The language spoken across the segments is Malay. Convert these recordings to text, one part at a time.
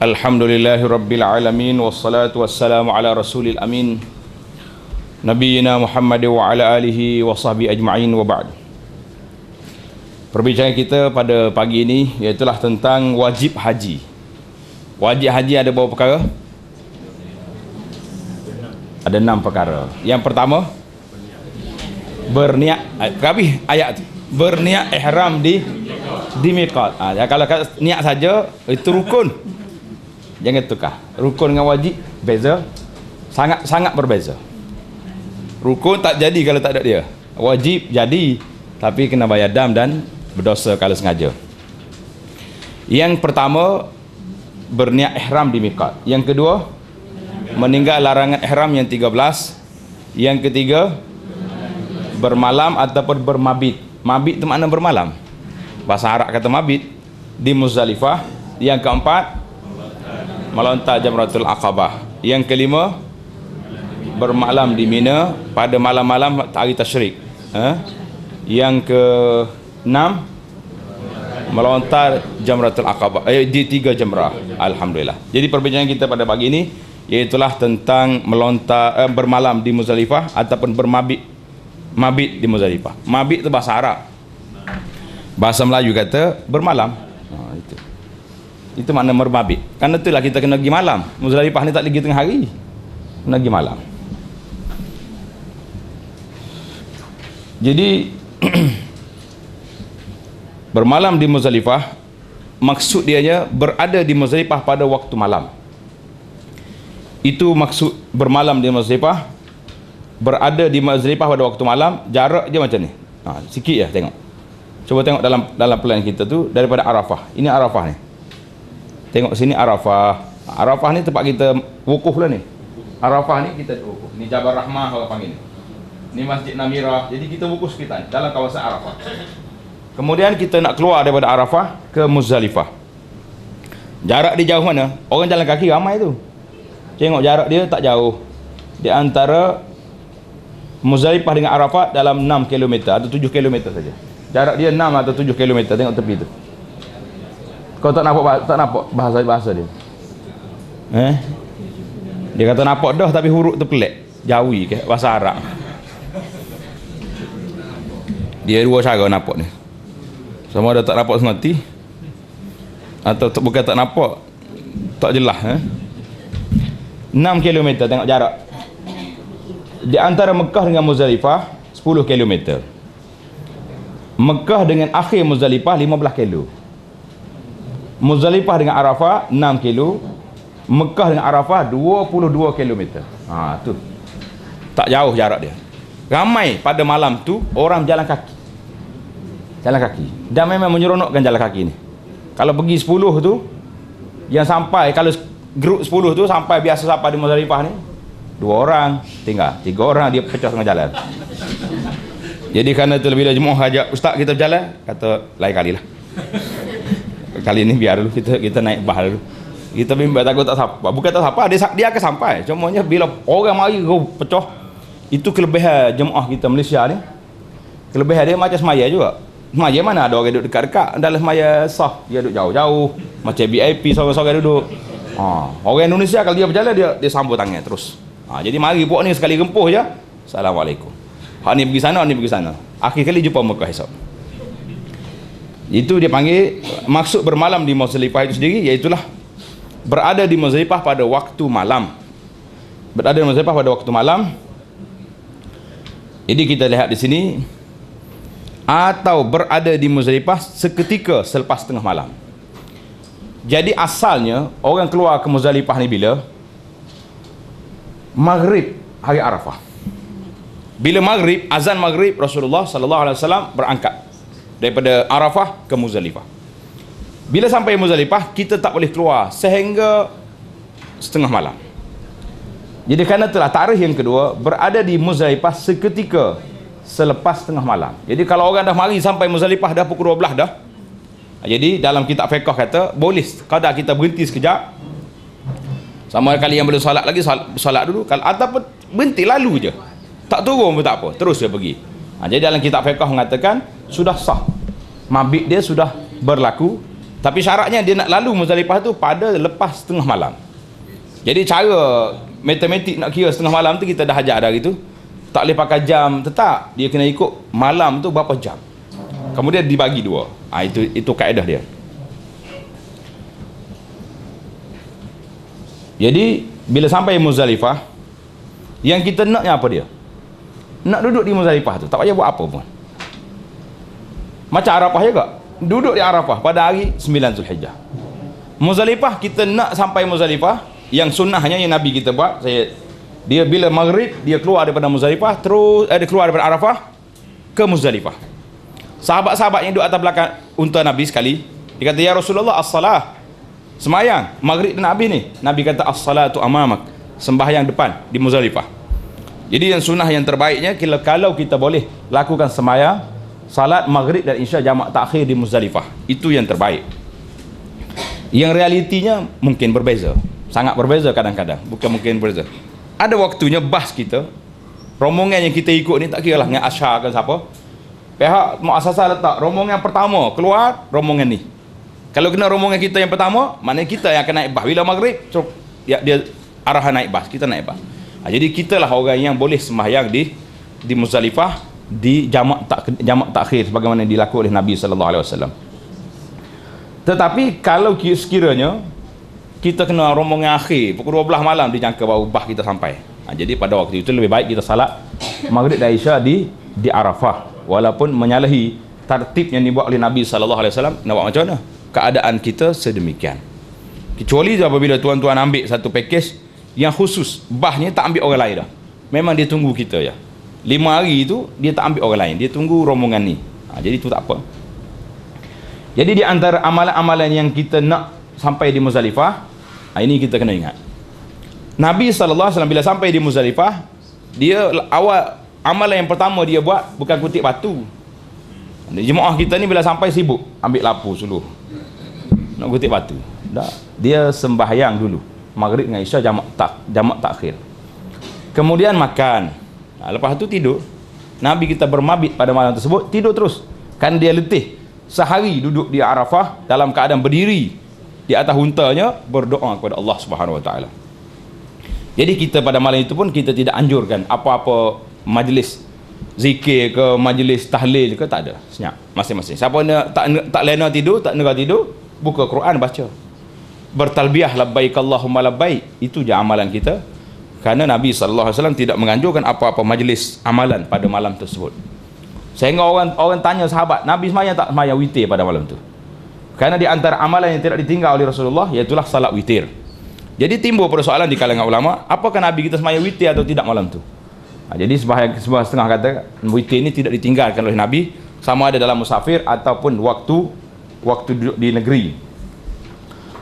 Alhamdulillahirabbil alamin wassalatu wassalamu ala rasulil amin nabiyina Muhammad wa ala alihi wa sahbihi ajma'in wa ba'd. Perbincangan kita pada pagi ini iaitulah tentang wajib haji. Wajib haji ada berapa perkara? Ada 6 perkara. Yang pertama, berniat. Habis ayat tu. Berniat ihram di miqat. Kalau niat saja itu rukun. Jangan tukar. Rukun dengan wajib beza. Sangat berbeza. Rukun tak jadi kalau tak ada dia. Wajib jadi tapi kena bayar dam dan berdosa kalau sengaja. Yang pertama, berniat ihram di miqat. Yang kedua, meninggal larangan ihram yang 13. Yang ketiga, bermalam ataupun bermabit. Mabit itu makna bermalam. Bahasa Arab kata mabit di Muzdalifah. Yang keempat, melontar Jamratul Aqabah. Yang kelima, bermalam di Mina pada malam-malam hari tasyrik. Yang keenam, melontar Jamratul Aqabah di 3 jamrah. Alhamdulillah. Jadi perbincangan kita pada pagi ini iaitulah tentang melontar bermalam di Muzdalifah ataupun mabit di Muzdalifah. Mabit itu bahasa Arab. Bahasa Melayu kata bermalam. Itu makna mermabit. Karena itulah kita kena pergi malam. Muzdalifah ni tak lagi tengah hari. Kena pergi malam. Jadi bermalam di Muzdalifah, maksud dianya berada di Muzdalifah pada waktu malam. Itu maksud bermalam di Muzdalifah. Berada di Muzdalifah pada waktu malam. Jarak je macam ni. Sikit je tengok. Cuba tengok dalam plan kita tu daripada Arafah. Ini Arafah ni. Tengok sini Arafah. Arafah ni tempat kita wukuf lah ni. Arafah ni kita wukuf. Ni Jabal Rahmah orang panggil ni. Ni Masjid Namirah. Jadi kita wukuf sekitar ni dalam kawasan Arafah. Kemudian kita nak keluar daripada Arafah ke Muzdalifah. Jarak dia jauh mana? Orang jalan kaki ramai tu. Tengok jarak dia tak jauh. Di antara Muzdalifah dengan Arafah dalam 6 km atau 7 km saja. Jarak dia 6 atau 7 km. Tengok tepi tu. Kau tak nampak bahasa dia. Dia kata nampak dah tapi huruf tu pelik. Jawi ke bahasa Arab. Dia dua cara nampak ni. Sama ada tak nampak semati atau bukan tak nampak tak jelas. 6 km tengok jarak. Di antara Mekah dengan Muzdalifah 10 km. Mekah dengan akhir Muzdalifah 15 km. Muzdalifah dengan Arafah 6 km. Mekah dengan Arafah 22 km. Tu. Tak jauh jarak dia. Ramai pada malam tu orang jalan kaki. Jalan kaki. Dan memang menyeronokkan jalan kaki ni. Kalau pergi 10 tu yang sampai, kalau grup 10 tu sampai biasa sampai di Muzdalifah ni 2 orang tinggal, 3 orang dia pecah tengah jalan. Jadi kerana tu bila jemaah ajak ustaz kita berjalan, kata lain kali lah. Kali ni biar dulu kita naik bah dulu. Kita bimbang takut tak sampai. Bukan tak sampai, dia akan sampai. Cumanya bila orang mari pecah, itu kelebihan jemaah kita Malaysia ni. Kelebihan dia macam semaya juga. Semaya mana ada orang duduk dekat-dekat, dalam semaya sah, dia duduk jauh-jauh. Macam VIP sorang-sorang duduk. Orang Indonesia kalau dia berjalan dia sambung tangan terus. Jadi mari buat ni sekali rempuh je. Assalamualaikum. Hak ni pergi sana, ni pergi sana. Akhir kali jumpa Mekah esok. Itu dia panggil maksud bermalam di Muzdalifah itu sendiri, iaitulah berada di Muzdalifah pada waktu malam. Berada di Muzdalifah pada waktu malam. Jadi kita lihat di sini, atau berada di Muzdalifah seketika selepas tengah malam. Jadi asalnya orang keluar ke Muzdalifah ni bila? Maghrib hari Arafah. Bila maghrib, azan maghrib, Rasulullah sallallahu alaihi wasallam berangkat daripada Arafah ke Muzdalifah. Bila sampai Muzdalifah, kita tak boleh keluar sehingga setengah malam. Jadi kerana itulah tarikh yang kedua, berada di Muzdalifah seketika selepas tengah malam. Jadi kalau orang dah mari sampai Muzdalifah dah pukul 12 dah. Jadi dalam kitab fiqh kata, boleh kadar kita berhenti sekejap. Sama kali yang belum solat lagi, solat dulu. Kalau ataupun berhenti lalu je. Tak turun pun tak apa, terus dia pergi. Jadi dalam kitab fiqh mengatakan sudah sah. Mabit dia sudah berlaku Tapi syaratnya dia nak lalu Muzdalifah tu pada lepas setengah malam. Jadi cara matematik nak kira setengah malam tu kita dah ajar dah gitu. Tak boleh pakai jam tetap, dia kena ikut malam tu berapa jam. Kemudian dibagi dua. Itu kaedah dia. Jadi bila sampai Muzdalifah, yang kita naknya apa dia? Nak duduk di Muzdalifah tu, tak payah buat apa pun. Macam Arafah juga. Duduk di Arafah pada hari 9 Zulhijjah. Muzdalifah kita nak sampai Muzdalifah, yang sunnahnya yang Nabi kita buat, dia bila maghrib dia keluar daripada Muzdalifah, terus dia keluar daripada Arafah ke Muzdalifah. Sahabat-sahabat yang duduk atas belakang unta Nabi sekali, dia kata, ya Rasulullah, as-salah, semayang maghrib dan habis ni. Nabi kata, as-salatu amamak, sembahyang depan di Muzdalifah. Jadi yang sunnah yang terbaiknya, kalau kita boleh lakukan semayang salat maghrib dan isya jamak takhir di Muzdalifah, itu yang terbaik. Yang realitinya mungkin berbeza, sangat berbeza kadang-kadang, bukan mungkin berbeza. Ada waktunya bas kita, rombongan yang kita ikut ni, tak kira lah dengan Asyar ke siapa, pihak muassasah letak rombongan pertama keluar, rombongan ni. Kalau kena rombongan kita yang pertama, maknanya kita yang akan naik bas. Bila maghrib dia arahan naik bas, kita naik bas. Jadi kita lah orang yang boleh sembahyang di Muzdalifah di jamak takhir sebagaimana dilakukan oleh Nabi sallallahu alaihi wasallam. Tetapi kalau sekiranya kita kena rombongan akhir pukul 12 malam dijangka baru bah kita sampai. Jadi pada waktu itu lebih baik kita salat maghrib dan isya di Arafah, walaupun menyalahi tertib yang dibuat oleh Nabi sallallahu alaihi wasallam. Nak buat macam mana? Keadaan kita sedemikian. Kecuali apabila tuan-tuan ambil satu pakej yang khusus, bahnya tak ambil orang lain dah. Memang dia tunggu kita ya. 5 hari itu dia tak ambil orang lain, dia tunggu rombongan ni. Jadi itu tak apa. Jadi di antara amalan-amalan yang kita nak sampai di Muzdalifah, ini kita kena ingat. Nabi sallallahu alaihi wasallam bila sampai di Muzdalifah, dia awal amalan yang pertama dia buat bukan kutip batu. Jemaah kita ni bila sampai sibuk ambil lapu suluh, nak kutip batu. Dah, dia sembahyang dulu maghrib dengan isya jamak takhir. Kemudian makan. Lepas tu tidur. Nabi kita bermabit pada malam tersebut, tidur terus. Kan dia letih. Sehari duduk di Arafah dalam keadaan berdiri di atas untanya berdoa kepada Allah Subhanahu wa taala. Jadi kita pada malam itu pun kita tidak anjurkan apa-apa majlis zikir ke majlis tahlil ke, tak ada. Senyap masing-masing. Siapa tak lena tidur, tak negara tidur, buka Quran baca. Bertalbiyah labbaik Allahumma labbaik, itu je amalan kita. Kerana Nabi sallallahu alaihi wasallam tidak menganjurkan apa-apa majlis amalan pada malam tersebut. Sehingga orang tanya sahabat, Nabi sembahyang tak sembahyang witir pada malam tu? Kerana di antara amalan yang tidak ditinggal oleh Rasulullah iaitulah salat witir. Jadi timbul persoalan di kalangan ulama, apakah Nabi kita sembahyang witir atau tidak malam tu? Jadi sebahagian setengah kata witir ini tidak ditinggalkan oleh Nabi, sama ada dalam musafir ataupun waktu duduk di negeri.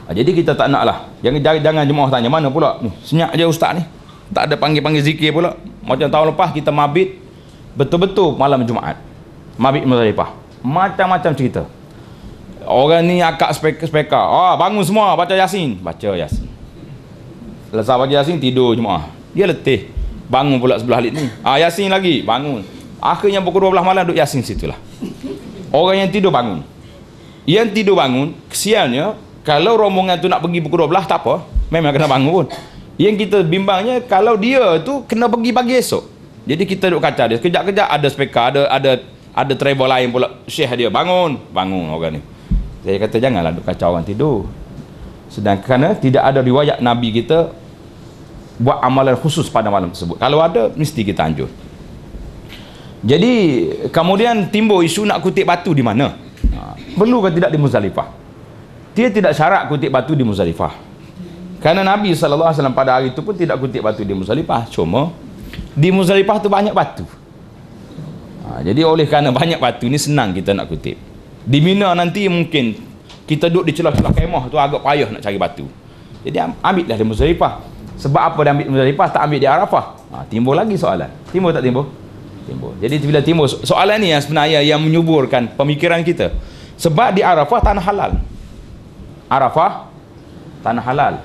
Jadi kita tak nak lah. Jangan jemaah tanya, mana pula ni, senyap je ustaz ni, tak ada panggil-panggil zikir pula. Macam tahun lepas kita mabit betul-betul malam Jumaat, mabit Muzdalifah, macam-macam cerita. Orang ni akak speka, bangun semua baca Yasin. Selesai baca Yasin, tidur jemaah. Dia letih, bangun pula sebelah lid ni, Yasin lagi, bangun. Akhirnya pukul 12 malam duduk Yasin situlah. Orang yang tidur bangun. Yang tidur bangun, kesiannya kalau rombongan tu nak pergi pukul 12 tak apa, memang kena bangun pun. Yang kita bimbangnya kalau dia tu kena pergi pagi esok. Jadi kita duduk kacau dia. Kejap-kejap ada speaker, ada travel lain pula. Syekh dia bangun orang ni. Saya kata janganlah duduk kacau orang tidur. Sedangkan tidak ada riwayat Nabi kita buat amalan khusus pada malam tersebut. Kalau ada, mesti kita anjur. Jadi kemudian timbul isu nak kutip batu di mana? Perlu ke tidak di Muzdalifah? Dia tidak syarat kutip batu di Muzdalifah. Kerana Nabi sallallahu alaihi wasallam pada hari itu pun tidak kutip batu di Muzdalifah. Cuma di Muzdalifah tu banyak batu. Jadi oleh kerana banyak batu ni senang kita nak kutip. Di Mina nanti mungkin kita duduk di celah-celah kemah tu agak payah nak cari batu. Jadi ambillah di Muzdalifah. Sebab apa dia ambil Muzdalifah, tak ambil di Arafah? Timbul lagi soalan. Timbul tak timbul? Timbul. Jadi bila timbul soalan ni yang sebenarnya yang menyuburkan pemikiran kita. Sebab di Arafah tanah halal. Arafah tanah halal.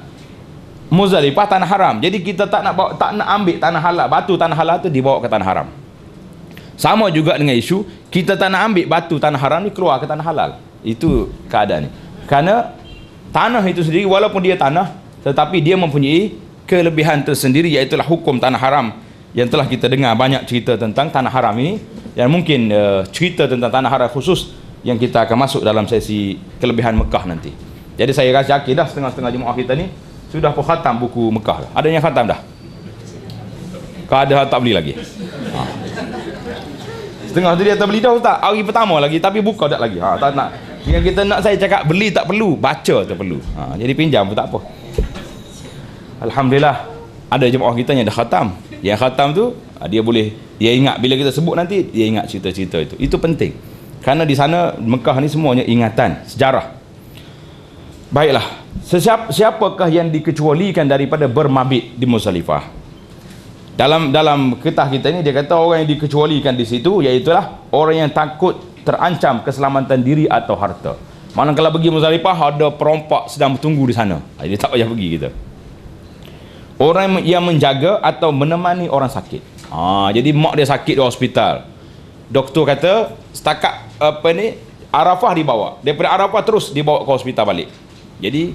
Muzdalifah tanah haram. Jadi kita tak nak ambil tanah halal, batu tanah halal tu dibawa ke tanah haram. Sama juga dengan isu kita tak nak ambil batu tanah haram ni keluar ke tanah halal. Itu keadaan ni. Kerana tanah itu sendiri walaupun dia tanah, tetapi dia mempunyai kelebihan tersendiri, iaitulah hukum tanah haram yang telah kita dengar banyak cerita tentang tanah haram ini, dan mungkin cerita tentang tanah haram khusus yang kita akan masuk dalam sesi kelebihan Mekah nanti. Jadi saya rasa yakin dah setengah-setengah jemaah kita ni sudah pun khatam buku Mekah dah. Ada yang khatam dah? Kalau ada tak beli lagi? Setengah tu dia tak beli dah tak? Hari pertama lagi tapi buka tak lagi. Tak nak. Yang kita nak saya cakap beli tak perlu, baca tak perlu. Jadi pinjam pun tak apa. Alhamdulillah ada jemaah kita yang dah khatam. Yang khatam tu dia ingat bila kita sebut nanti, dia ingat cerita-cerita itu. Itu penting. Kerana di sana Mekah ni semuanya ingatan, sejarah. Baiklah, siapakah yang dikecualikan daripada bermabit di Muzdalifah? Dalam ketah kita ni dia kata orang yang dikecualikan di situ iaitulah orang yang takut terancam keselamatan diri atau harta. Mana kalau pergi Muzdalifah ada perompak sedang bertunggu di sana. Dia tak payah pergi kita. Orang yang menjaga atau menemani orang sakit. Jadi mak dia sakit di hospital. Doktor kata setakat Arafah dibawa. Daripada Arafah terus dibawa ke hospital balik. Jadi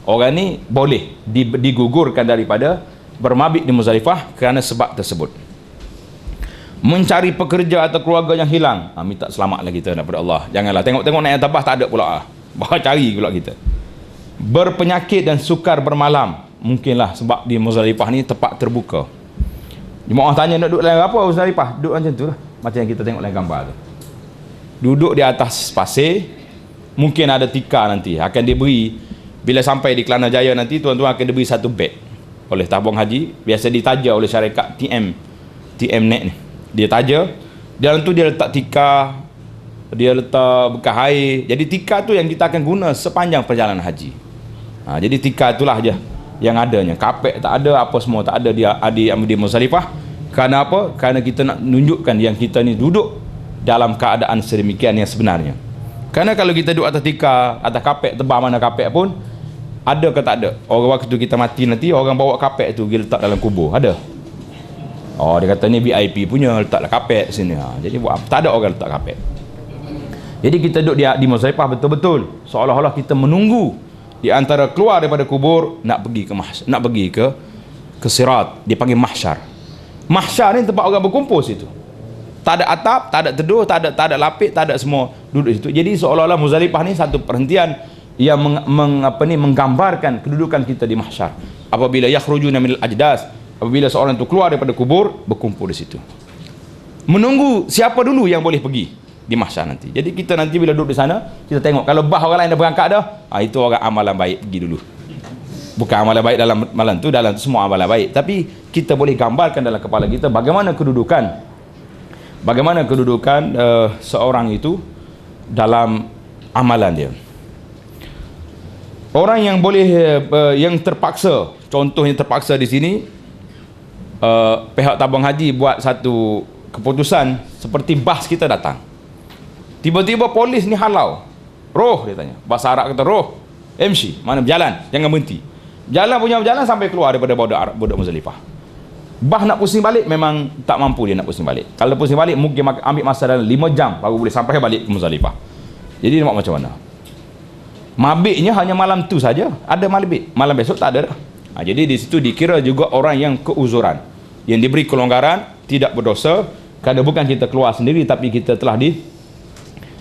orang ni boleh digugurkan daripada bermabit di Muzdalifah kerana sebab tersebut. Mencari pekerja atau keluarga yang hilang, minta selamatlah kita daripada Allah. Janganlah tengok-tengok naik atas bas tak ada pula. Bawa cari pula kita. Berpenyakit dan sukar bermalam, mungkinlah sebab di Muzdalifah ni tempat terbuka. Jemaah tanya nak duduk dalam apa Muzdalifah? Duduk macam tu lah, macam yang kita tengok dalam gambar tu. Duduk di atas pasir, mungkin ada tikar nanti akan diberi. Bila sampai di Kelana Jaya nanti, tuan-tuan akan diberi satu beg oleh tabung haji, biasa ditaja oleh syarikat TM Net ni. Dia taja, dalam tu dia letak tikar, dia letak bekas air. Jadi tikar tu yang kita akan guna sepanjang perjalanan haji. Jadi tikar itulah je yang adanya. Kapek tak ada, apa semua tak ada di Muzdalifah. Kerana apa? Kerana kita nak tunjukkan yang kita ni duduk dalam keadaan sedemikian yang sebenarnya. Kerana kalau kita duduk atas tikar, atas kapek, tebal mana kapek pun, ada ke tak ada? Orang waktu kita mati nanti, orang bawa kapek tu pergi letak dalam kubur. Ada? Dia kata ni VIP punya, letaklah kapek sini. Jadi buat apa? Tak ada orang letak kapek. Jadi kita duduk di Muzdalifah betul-betul seolah-olah kita menunggu di antara keluar daripada kubur nak pergi ke Sirat. Dia panggil mahsyar. Mahsyar ni tempat orang berkumpul situ. Tak ada atap, tak ada teduh, tak ada lapik, tak ada semua duduk situ. Jadi seolah-olah Muzdalifah ni satu perhentian yang menggambarkan kedudukan kita di mahsyar. Apabila yakhrujuna minal ajdas, apabila seorang itu keluar daripada kubur, berkumpul di situ. Menunggu siapa dulu yang boleh pergi di mahsyar nanti. Jadi kita nanti bila duduk di sana, kita tengok kalau orang lain dah berangkat dah, itu orang amalan baik pergi dulu. Bukan amalan baik dalam malam tu, dalam tu semua amalan baik. Tapi kita boleh gambarkan dalam kepala kita bagaimana kedudukan seorang itu dalam amalan dia. Orang yang boleh yang terpaksa, contohnya terpaksa di sini, pihak tabung haji buat satu keputusan seperti bas kita datang. Tiba-tiba polis ni halau. Roh dia tanya. Bahasa Arab kata roh. MC, mana berjalan, jangan berhenti. Berjalan sampai keluar daripada budak Muzdalifah. Bah nak pusing balik memang tak mampu dia nak pusing balik. Kalau pusing balik mungkin ambil masa dalam 5 jam baru boleh sampai balik ke Muzdalifah. Jadi dia buat macam mana? Mabitnya hanya malam tu saja. Ada mabit. Malam besok tak ada dah. Jadi di situ dikira juga orang yang keuzuran, yang diberi kelonggaran, tidak berdosa, kerana bukan kita keluar sendiri tapi kita telah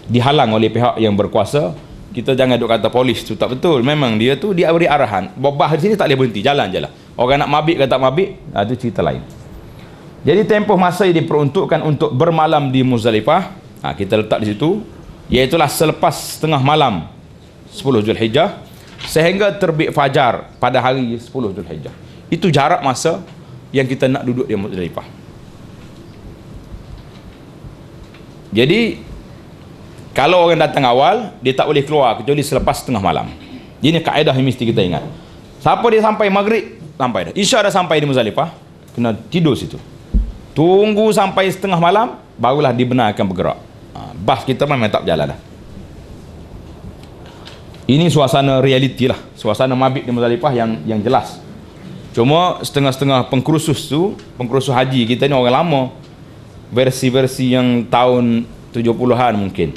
dihalang oleh pihak yang berkuasa. Kita jangan duk kata polis tu tak betul. Memang dia tu dia beri arahan. Bah di sini tak boleh berhenti, jalan je lah. Orang nak mabit ke tak mabit, itu cerita lain. Jadi tempoh masa yang diperuntukkan untuk bermalam di Muzdalifah, kita letak di situ, iaitulah selepas setengah malam 10 Zulhijjah sehingga terbit fajar pada hari 10 Zulhijjah. Itu jarak masa yang kita nak duduk di Muzdalifah. Jadi kalau orang datang awal, dia tak boleh keluar kecuali selepas setengah malam. Ini kaedah yang mesti kita ingat. Siapa dia sampai maghrib, sampai dah. Isya dah sampai di Muzdalifah, kena tidur situ. Tunggu sampai setengah malam, barulah dibenarkan bergerak. Bas kita memang tak berjalan dah. Ini suasana realiti lah, suasana mabit di Muzdalifah yang jelas. Cuma setengah-setengah pengkursus haji kita ni orang lama, versi-versi yang tahun 70-an mungkin.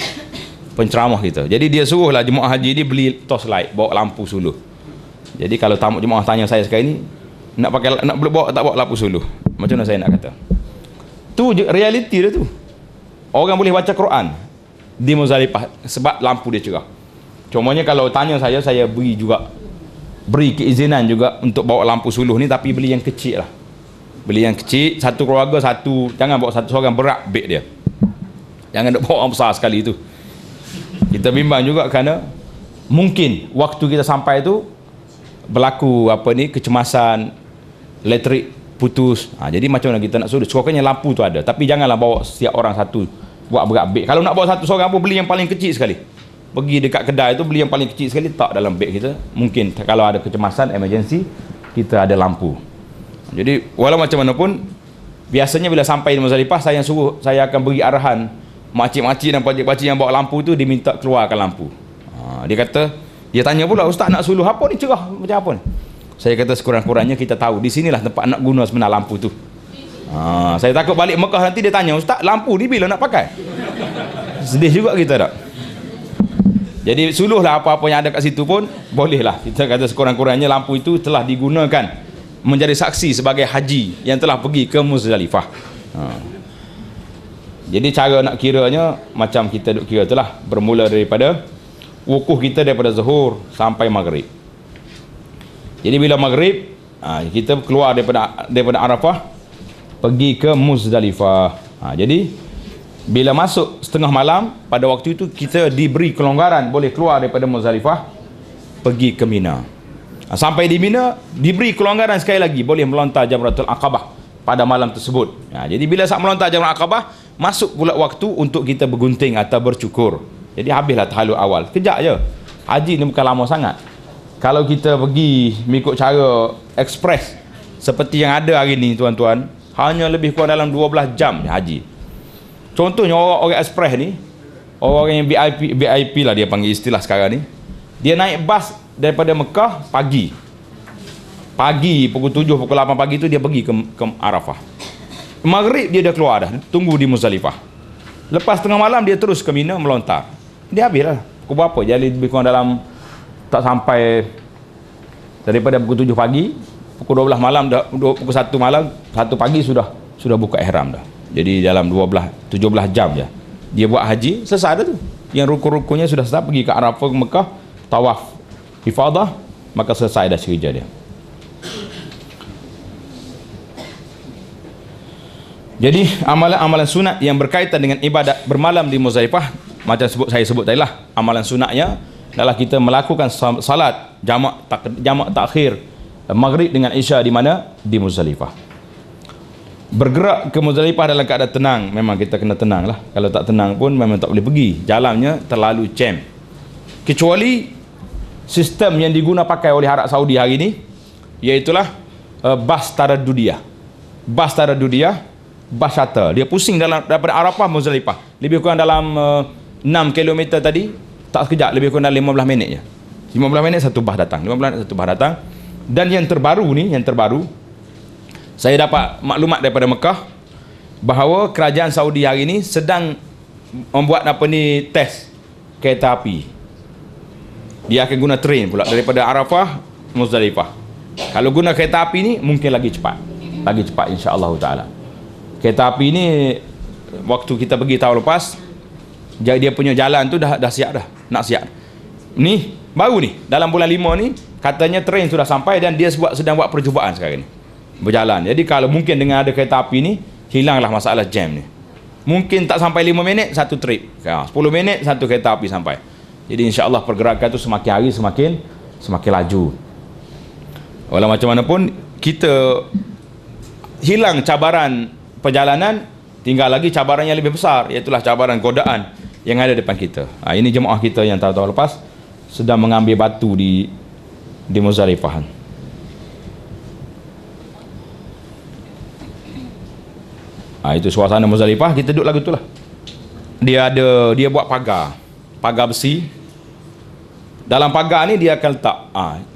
penceramah kita. Jadi dia suruhlah jemaah haji ni beli torchlight, bawa lampu suluh. Jadi kalau tamu jemaah tanya saya sekarang ni, nak boleh bawa tak bawa lampu suluh? Macam mana saya nak kata? Tu je realiti dia tu. Orang boleh baca Quran di Muzdalifah sebab lampu dia cerah. Cumanya kalau tanya saya beri keizinan juga untuk bawa lampu suluh ni, tapi beli yang kecil lah. Beli yang kecil, satu keluarga satu, jangan bawa satu seorang berat beg dia. Jangan nak bawa yang besar sekali tu. Kita bimbang juga kerana mungkin waktu kita sampai tu berlaku kecemasan, elektrik putus. Jadi macam mana kita nak suruh? Sekurang-kurangnya lampu tu ada, tapi janganlah bawa setiap orang satu buat berat beg. Kalau nak bawa satu seorang pun beli yang paling kecil sekali. Pergi dekat kedai tu beli yang paling kecil sekali, tak dalam beg kita. Mungkin kalau ada kecemasan, emergency, kita ada lampu. Jadi walau macam mana pun, biasanya bila sampai di Muzdalifah, saya akan beri arahan makcik-makcik dan pakcik-pakcik yang bawa lampu tu diminta keluarkan lampu. Dia tanya pula, ustaz nak suluh apa ni, cerah macam apa ni? Saya kata sekurang-kurangnya kita tahu di sinilah tempat nak guna sebenar lampu tu. Saya takut balik Mekah nanti dia tanya, ustaz lampu ni bila nak pakai? Sedih juga kita tak? Jadi suluhlah apa-apa yang ada kat situ pun bolehlah. Kita kata sekurang-kurangnya lampu itu telah digunakan menjadi saksi sebagai haji yang telah pergi ke Muzdalifah. Jadi cara nak kiranya macam kita duk kira itulah, bermula daripada wukuf kita daripada zuhur sampai maghrib. Jadi bila maghrib, kita keluar daripada Arafah pergi ke Muzdalifah. Jadi bila masuk setengah malam pada waktu itu, kita diberi kelonggaran boleh keluar daripada Muzdalifah pergi ke Mina. Sampai di Mina diberi kelonggaran sekali lagi boleh melontar Jamratul Aqabah pada malam tersebut. Jadi bila saat melontar Jamratul Aqabah, masuk pula waktu untuk kita bergunting atau bercukur. Jadi habislah tahallul awal. Kejap je. Haji ni bukan lama sangat. Kalau kita pergi mengikut cara ekspres seperti yang ada hari ni tuan-tuan, hanya lebih kurang dalam 12 jam haji. Contohnya orang ekspres ni, orang yang VIP lah dia panggil istilah sekarang ni, dia naik bas daripada Mekah pagi pukul 7 pukul 8 pagi tu dia pergi ke Arafah. Maghrib dia dah keluar dah, tunggu di Muzdalifah. Lepas tengah malam dia terus ke Mina melontar. Dia habislah pukul berapa? Jadi lebih kurang dalam tak sampai daripada pukul 7 pagi, pukul 12 malam dah, pukul 1 malam, 1 pagi sudah buka ihram dah. Jadi dalam 17 jam je dia buat haji, selesai dah tu. Yang rukun-rukunnya sudah selesai, pergi ke Arafah, ke Mekah, tawaf ifadah, maka selesai dah cerita dia. Jadi amalan-amalan sunat yang berkaitan dengan ibadat bermalam di Muzdalifah, macam saya sebut tadi lah, amalan sunatnya adalah kita melakukan salat jamak takhir maghrib dengan isya di mana? Di Muzdalifah. Bergerak ke Muzdalifah dalam keadaan tenang, memang kita kena tenang lah. Kalau tak tenang pun memang tak boleh pergi, jalannya terlalu jam. Kecuali sistem yang diguna pakai oleh Arab Saudi hari ini, iaitulah bas taradudiyah, bas shuttle. Dia pusing daripada Arafah Muzdalifah, lebih kurang dalam 6 km tadi, tak sekejap, lebih kurang dalam 15 minit je. 15 minit satu bas datang, 15 minit satu bas datang. Dan yang terbaru saya dapat maklumat daripada Mekah bahawa kerajaan Saudi hari ini sedang membuat test kereta api. Dia akan guna train pula daripada Arafah Muzdalifah. Kalau guna kereta api ni mungkin lagi cepat insya-Allah taala. Kereta api ni waktu kita pergi tahun lepas, dia punya jalan tu dah siap dah, nak siap. Ni baru ni dalam bulan 5 ni katanya train sudah sampai dan dia sedang buat percubaan sekarang ni. Berjalan. Jadi kalau mungkin dengan ada kereta api ni, hilanglah masalah jam ni. Mungkin tak sampai 5 minit satu trip. 10 minit satu kereta api sampai. Jadi insya-Allah pergerakan tu semakin hari semakin laju. Walau macam mana pun kita hilang cabaran perjalanan, tinggal lagi cabaran yang lebih besar, iaitu cabaran godaan yang ada depan kita. Ini jemaah kita yang tahun lepas sedang mengambil batu di Muzdalifah. Itu suasana Muzdalifah, kita duduk lagu tu lah. Dia buat pagar besi. Dalam pagar ni dia akan letak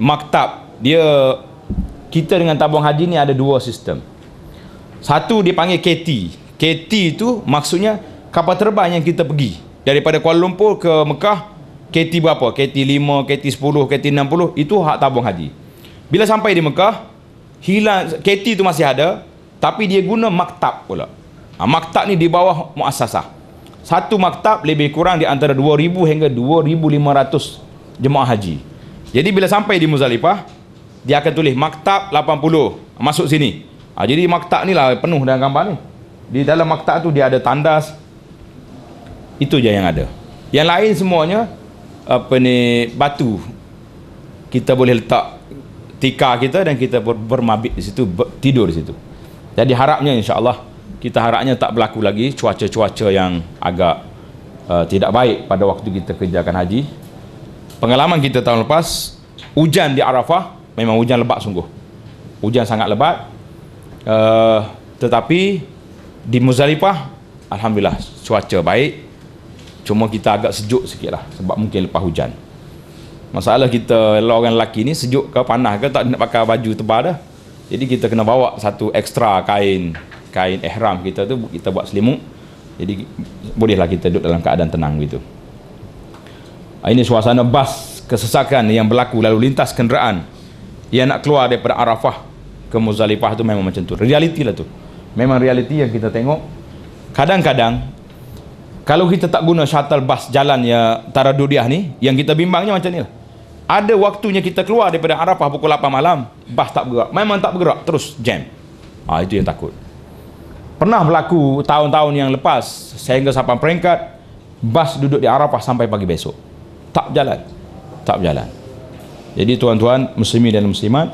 maktab. Kita dengan tabung haji ni ada dua sistem. Satu dia panggil KT. KT itu maksudnya kapal terbang yang kita pergi, daripada Kuala Lumpur ke Mekah, KT berapa? KT 5, KT 10, KT 60, itu hak tabung haji. Bila sampai di Mekah, hilang KT tu masih ada, tapi dia guna maktab pula. Maktab ni di bawah muassasah. Satu maktab lebih kurang di antara 2,000 hingga 2,500 jemaah haji. Jadi bila sampai di Muzdalifah, dia akan tulis maktab 80, masuk sini. Jadi maktab ni lah penuh dengan gambar ni. Di dalam maktab tu dia ada tandas. Itu je yang ada. Yang lain semuanya batu. Kita boleh letak tikar kita dan kita bermabit di situ, tidur di situ. Jadi harapnya, insya-Allah, kita harapnya tak berlaku lagi cuaca-cuaca yang agak tidak baik pada waktu kita kerjakan haji. Pengalaman kita tahun lepas, hujan di Arafah memang hujan lebat sungguh. Hujan sangat lebat. Tetapi di Muzdalifah alhamdulillah cuaca baik. Cuma kita agak sejuk sikit lah, sebab mungkin lepas hujan. Masalah kita orang lelaki ni, sejuk ke panas ke tak nak pakai baju tebal dah. Jadi kita kena bawa satu ekstra kain ihram kita tu, kita buat selimut. Jadi bolehlah kita duduk dalam keadaan tenang gitu. Ini suasana bas kesesakan yang berlaku lalu lintas kenderaan yang nak keluar daripada Arafah ke Muzdalifah tu memang macam tu. Realiti lah tu. Memang realiti yang kita tengok. Kadang-kadang kalau kita tak guna shuttle bus jalan ya Taradudiah ni, yang kita bimbangnya macam ni lah. Ada waktunya kita keluar daripada Arafah pukul 8 malam, bas tak bergerak. Memang tak bergerak, terus jam. Itu yang takut. Pernah berlaku tahun-tahun yang lepas, sehingga sampai peringkat bas duduk di Arafah sampai pagi besok. Tak berjalan. Tak berjalan. Jadi tuan-tuan muslimin dan muslimat,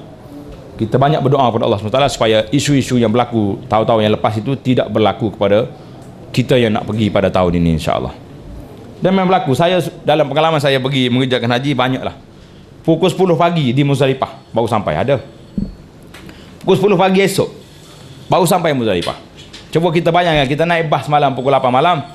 kita banyak berdoa kepada Allah SWT supaya isu-isu yang berlaku tahun-tahun yang lepas itu tidak berlaku kepada kita yang nak pergi pada tahun ini, insya-Allah. Dan memang berlaku. Saya dalam pengalaman saya pergi mengerjakan haji, banyaklah. Pukul 10 pagi di Muzdalifah baru sampai, ada. Pukul 10 pagi esok baru sampai Muzdalifah. Cuba kita bayangkan, kita naik bas malam pukul 8 malam,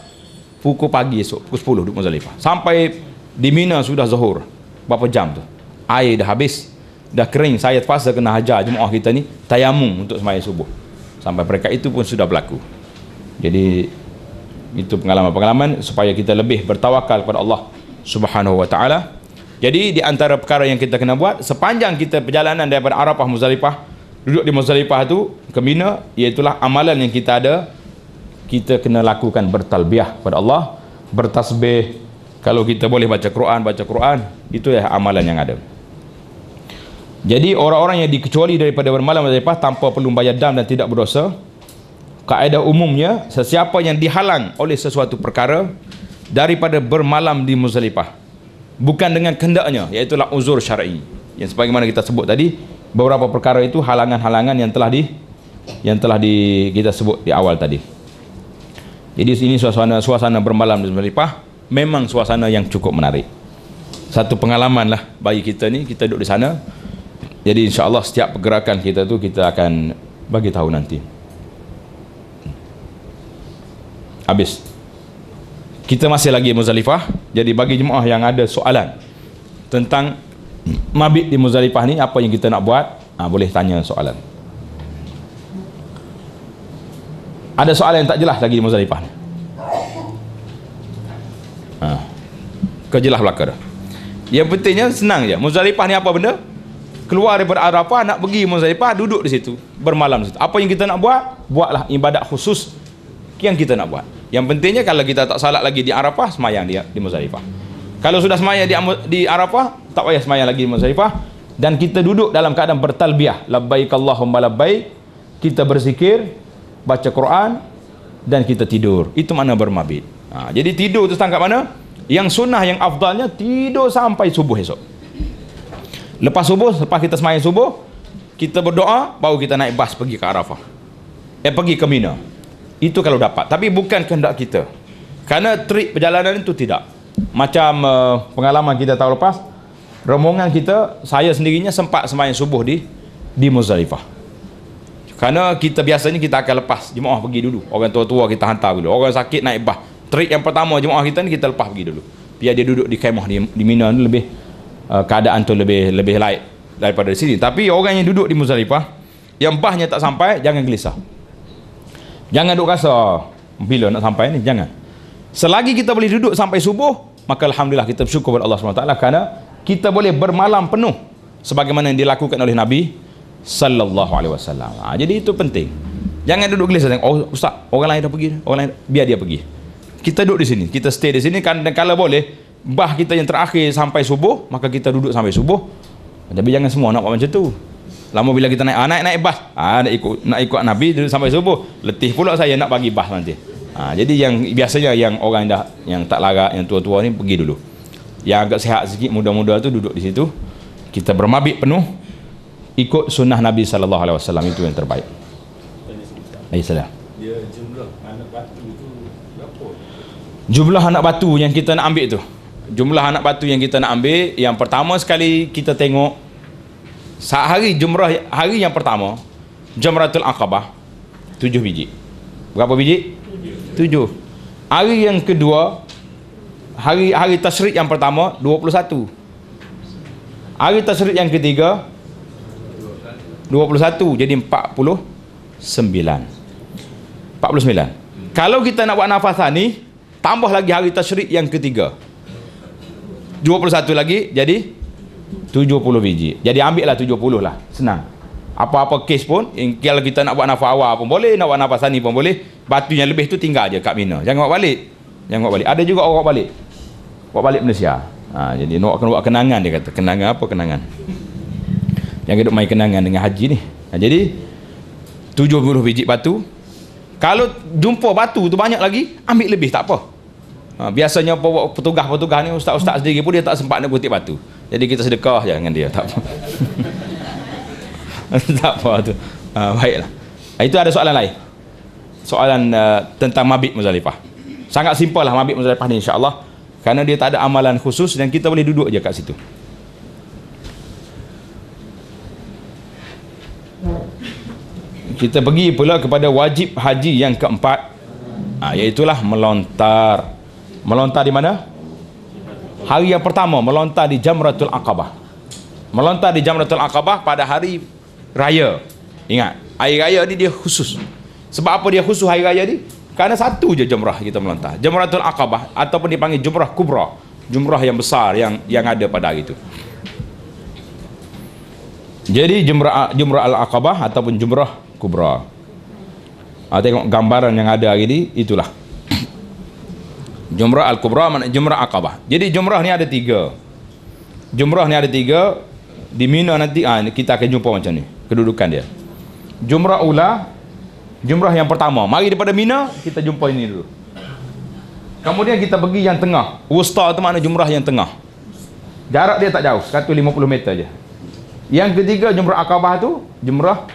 pukul pagi esok pukul 10 di Muzdalifah. Sampai di Mina sudah zuhur. Berapa jam tu? Air dah habis, dah kering. Saya terpaksa kena hajar jemaah kita ni tayamum untuk sembahyang subuh. Sampai peringkat itu pun sudah berlaku. Jadi itu pengalaman-pengalaman supaya kita lebih bertawakal kepada Allah Subhanahu wa taala. Jadi di antara perkara yang kita kena buat sepanjang kita perjalanan daripada Arafah Muzdalifah, duduk di Muzdalifah tu ke Mina, iaitulah amalan yang kita ada. Kita kena lakukan bertalbiyah kepada Allah, bertasbih. Kalau kita boleh baca Quran, itu ya amalan yang ada. Jadi orang-orang yang dikecuali daripada bermalam Muzdalifah tanpa perlu bayar dam dan tidak berdosa. Kaedah umumnya, sesiapa yang dihalang oleh sesuatu perkara daripada bermalam di Muzdalifah bukan dengan kehendaknya, iaitulah uzur syar'i, yang sebagaimana kita sebut tadi, beberapa perkara itu halangan-halangan yang telah kita sebut di awal tadi. Jadi ini suasana bermalam di Muzdalifah memang suasana yang cukup menarik. Satu pengalaman lah bagi kita ni, kita duduk di sana. Jadi insya-Allah setiap pergerakan kita tu kita akan bagi tahu nanti. Habis. Kita masih lagi Muzdalifah. Jadi bagi jemaah yang ada soalan tentang mabit di Muzdalifah ni, apa yang kita nak buat, boleh tanya soalan. Ada soalan yang tak jelas lagi di Muzdalifah ni? Kejelas belaka dah. Yang pentingnya senang je. Muzdalifah ni apa benda? Keluar daripada Arafah nak pergi Muzdalifah, duduk di situ, bermalam di situ. Apa yang kita nak buat? Buatlah ibadat khusus yang kita nak buat. Yang pentingnya kalau kita tak salat lagi di Arafah, semayang dia di Muzdalifah. Kalau sudah semayang di Arafah, tak payah semayang lagi di Muzdalifah. Dan kita duduk dalam keadaan bertalbiyah, labbaik Allahumma labbaik. Kita berzikir, baca Quran, dan kita tidur. Itu makna bermabit. Jadi tidur tu setangkat mana? Yang sunnah, yang afdalnya tidur sampai subuh esok. Lepas subuh, lepas kita semayang subuh, kita berdoa, baru kita naik bas pergi ke Arafah, pergi ke Mina. Itu kalau dapat. Tapi bukan kehendak kita. Kerana trip perjalanan itu tidak. Macam pengalaman kita tahun lepas, rombongan kita, saya sendirinya sempat sembahyang subuh di Muzdalifah. Kerana kita biasanya kita akan lepas jemaah pergi dulu. Orang tua-tua kita hantar dulu. Orang sakit naik bas. Trip yang pertama jemaah kita ni kita lepas pergi dulu. Biar dia duduk di kemah di Mina ni lebih keadaan tu lebih light daripada di sini. Tapi orang yang duduk di Muzdalifah, yang basnya tak sampai, jangan gelisah. Jangan duk rasa bila nak sampai ni, jangan. Selagi kita boleh duduk sampai subuh, maka alhamdulillah kita bersyukur kepada Allah SWT kerana kita boleh bermalam penuh sebagaimana yang dilakukan oleh Nabi sallallahu alaihi wasallam. Jadi itu penting. Jangan duduk gelisah. Oh ustaz, orang lain dah pergi, orang lain biar dia pergi. Kita duduk di sini, kita stay di sini kan, dan kalau boleh bah kita yang terakhir sampai subuh, maka kita duduk sampai subuh. Tapi jangan semua nak buat macam tu. Lama bila kita naik bas, nak ikut Nabi duduk sampai subuh. Letih pula saya nak bagi bas nanti. Jadi yang biasanya yang orang yang tak larat, yang tua-tua ni pergi dulu. Yang agak sihat sikit, muda-muda tu duduk di situ. Kita bermabit penuh ikut sunnah Nabi sallallahu alaihi wasallam, itu yang terbaik. Salam. Dia jumlah anak batu tu berapa? Jumlah anak batu yang kita nak ambil tu. Jumlah anak batu yang kita nak ambil, yang pertama sekali kita tengok sehari jumrah, hari yang pertama Jamratul Aqabah 7 biji. Berapa biji? 7. Hari yang kedua, hari tasyrik yang pertama 21. Hari tasyrik yang ketiga 21, jadi 49. Kalau kita nak buat nafas ni, tambah lagi hari tasyrik yang ketiga 21 lagi, jadi 70 biji. Jadi ambil lah 70 lah, senang. Apa-apa kes pun, kalau kita nak buat nafas awal pun boleh, nak buat nafas ni pun boleh. Batu yang lebih tu tinggal je kat Mina, jangan buat balik. Ada juga orang buat balik Malaysia. Jadi nak buat kenangan, dia kata. Kenangan apa kenangan? Jangan duduk main kenangan dengan haji ni. Jadi 70 biji batu. Kalau jumpa batu tu banyak lagi, ambil lebih, tak apa. Biasanya petugas-petugas ni, ustaz-ustaz sendiri pun dia tak sempat nak kutip batu. Jadi kita sedekah je dengan dia, tak apa. Tak apa tu. Baiklah. Itu ada soalan lain. Soalan tentang mabit Muzdalifah. Sangat simpel lah mabit Muzdalifah ni, insya-Allah. Kerana dia tak ada amalan khusus dan kita boleh duduk je kat situ. Kita pergi pula kepada wajib haji yang keempat, iaitulah melontar. Melontar di mana? Hari yang pertama melontar di Jamratul Aqabah. Melontar di Jamratul Aqabah pada hari raya. Ingat, hari raya ni dia khusus. Sebab apa dia khusus hari raya ni? Kerana satu je jumrah kita melontar, Jamratul Aqabah, ataupun dipanggil Jumrah Kubra, jumrah yang besar yang ada pada hari itu. Jadi Jumrah Al-Aqabah ataupun Jumrah Kubra. Tengok gambaran yang ada hari ini, itulah Jumrah Al-Kubra, maknanya Jumrah Aqabah. Jadi jumrah ni ada 3. Jumrah ni ada 3. Di Mina nanti kita akan jumpa macam ni kedudukan dia. Jumrah ula, jumrah yang pertama. Mari daripada Mina kita jumpa ini dulu. Kemudian kita pergi yang tengah. Wusta tu makna jumrah yang tengah. Jarak dia tak jauh, 150 meter je. Yang ketiga Jumrah Aqabah tu jumrah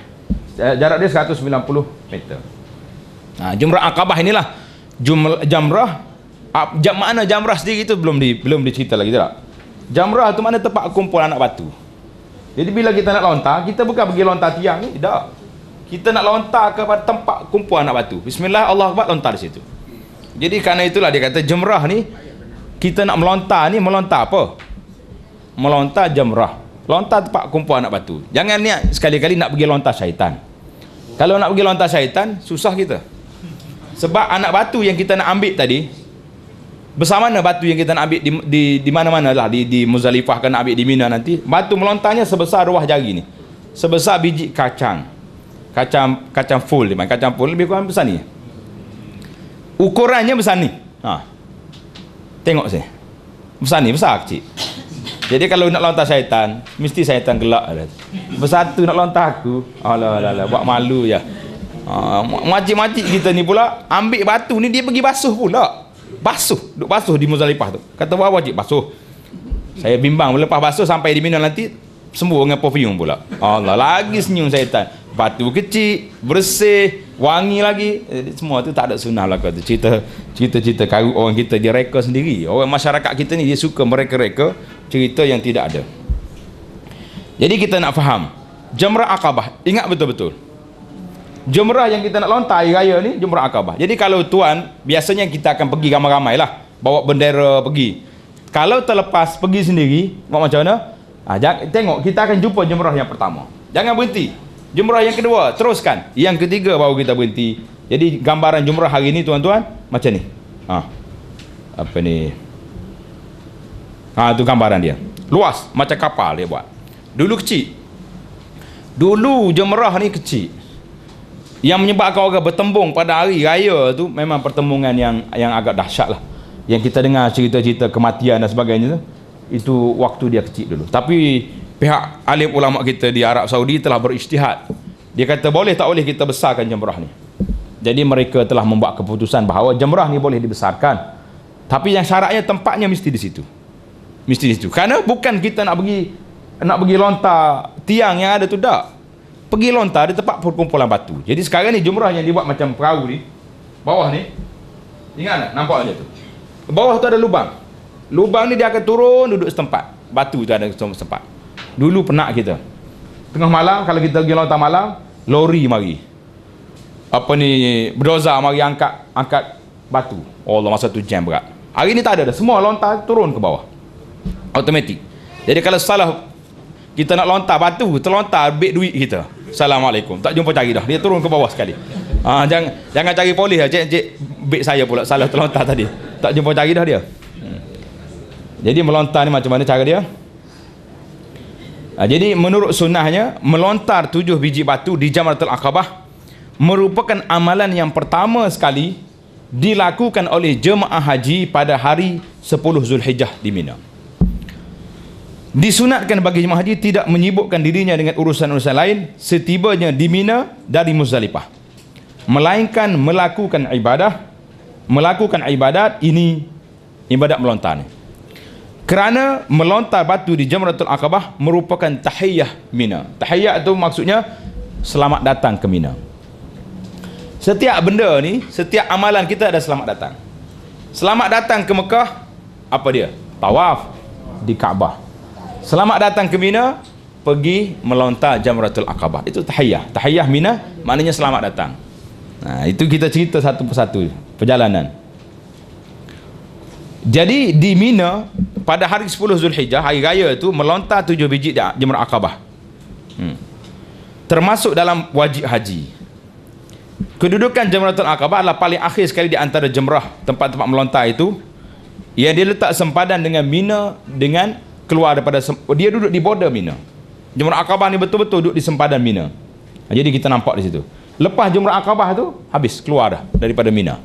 jarak dia 190 meter. Jumrah Aqabah inilah jamrah. Mana jamrah sendiri tu belum dicerita lagi, tak? Jamrah tu mana tempat kumpul anak batu. Jadi bila kita nak lontar, kita bukan pergi lontar tiang ni, tak. Kita nak lontar kepada tempat kumpul anak batu. Bismillah, Allah Akbar, lontar di situ. Jadi kerana itulah dia kata jamrah ni, kita nak melontar ni, melontar apa? Melontar jamrah. Lontar tempat kumpul anak batu. Jangan niat sekali-kali nak pergi lontar syaitan. Kalau nak pergi lontar syaitan, susah kita. Sebab anak batu yang kita nak ambil tadi, bersama mana batu yang kita nak ambil di mana-mana lah, di Muzdalifah kan nak ambil di Mina nanti, batu melontarnya sebesar ruah jari ni, sebesar biji kacang full dia, kacang full lebih kurang besar ni, ukurannya besar ni. Tengok saya, besar ni, besar kecil. Jadi kalau nak lontar syaitan, mesti syaitan gelak. Besar tu nak lontar aku, alah buat malu je. Makcik-makcik kita ni pula ambil batu ni, dia pergi basuh pula. Duk basuh di Muzdalifah tu. Kata buat wajib basuh. Saya bimbang, lepas basuh sampai di Mina nanti sembuh dengan perfume pula. Allah, lagi senyum syaitan. Batu kecil, bersih, wangi lagi. Semua tu tak ada sunnah lah kata. Cerita karut orang kita dia reka sendiri. Orang masyarakat kita ni dia suka mereka-reka cerita yang tidak ada. Jadi kita nak faham Jamrah Aqabah, ingat betul-betul. Jumrah yang kita nak lontar hari raya ni Jumrah Aqabah. Jadi kalau tuan, biasanya kita akan pergi ramai-ramai lah, bawa bendera pergi. Kalau terlepas pergi sendiri, buat macam mana? Tengok, kita akan jumpa jumrah yang pertama, jangan berhenti. Jumrah yang kedua, teruskan. Yang ketiga baru kita berhenti. Jadi gambaran jumrah hari ni tuan-tuan macam ni. apa ni, tu gambaran dia. Luas macam kapal dia buat. Dulu kecil. Dulu Jemrah ni kecil. Yang menyebabkan orang bertembung pada hari raya tu memang pertembungan yang agak dahsyat lah. Yang kita dengar cerita-cerita kematian dan sebagainya tu, itu waktu dia kecil dulu. Tapi pihak alim ulama kita di Arab Saudi telah berijtihad. Dia kata boleh tak boleh kita besarkan Jemrah ni. Jadi mereka telah membuat keputusan bahawa Jemrah ni boleh dibesarkan. Tapi yang syaratnya tempatnya mesti di situ. Mesti di situ. Kerana bukan kita nak pergi lontar tiang yang ada tu, tak. Pergi lontar di tempat perkumpulan batu. Jadi sekarang ni Jemrah yang dibuat macam perahu ni, bawah ni, ingat tak? Nampak je tu. Bawah tu ada lubang. Lubang ni dia akan turun duduk setempat. Batu tu ada setempat. Dulu penat kita. Tengah malam kalau kita pergi lontar malam, lori mari. Apa ni, berdoza mari angkat batu. Allah, masa tu jam berat. Hari ni tak ada dah. Semua lontar turun ke bawah. Automatik. Jadi kalau salah kita nak lontar batu, terlontar, ambil duit kita. Assalamualaikum. Tak jumpa cari dah. Dia turun ke bawah sekali. Jangan cari polis lah. Cik, beg saya pula salah terlontar tadi. Tak jumpa cari dah dia. Jadi melontar ni macam mana cara dia? Jadi menurut sunnahnya, melontar 7 biji batu di Jamratul Aqabah merupakan amalan yang pertama sekali dilakukan oleh jemaah haji pada hari 10 Zulhijjah di Mina. Disunatkan bagi jemaah haji tidak menyibukkan dirinya dengan urusan-urusan lain setibanya di Mina dari Muzdalifah, melainkan melakukan ibadat ini, ibadat melontar ni. Kerana melontar batu di Jamratul Aqabah merupakan tahiyyah Mina. Tahiyyah itu maksudnya selamat datang ke Mina. Setiap benda ni, setiap amalan kita ada selamat datang. Selamat datang ke Mekah, apa dia? Tawaf di Kaabah. Selamat datang ke Mina, pergi melontar Jamratul Aqabah. Itu tahiyyah. Tahiyyah Mina maknanya selamat datang. Nah, itu kita cerita satu persatu perjalanan. Jadi di Mina pada hari 10 Zulhijjah, hari raya itu, melontar 7 biji Jamratul Aqabah. Termasuk dalam wajib haji. Kedudukan Jamratul Aqabah adalah paling akhir sekali di antara jemrah, tempat-tempat melontar itu. Yang dia letak sempadan dengan Mina, dengan keluar daripada, dia duduk di border Mina. Jamratul Aqabah ni betul-betul duduk di sempadan Mina. Jadi kita nampak di situ. Lepas Jamratul Aqabah tu habis, keluar dah daripada Mina.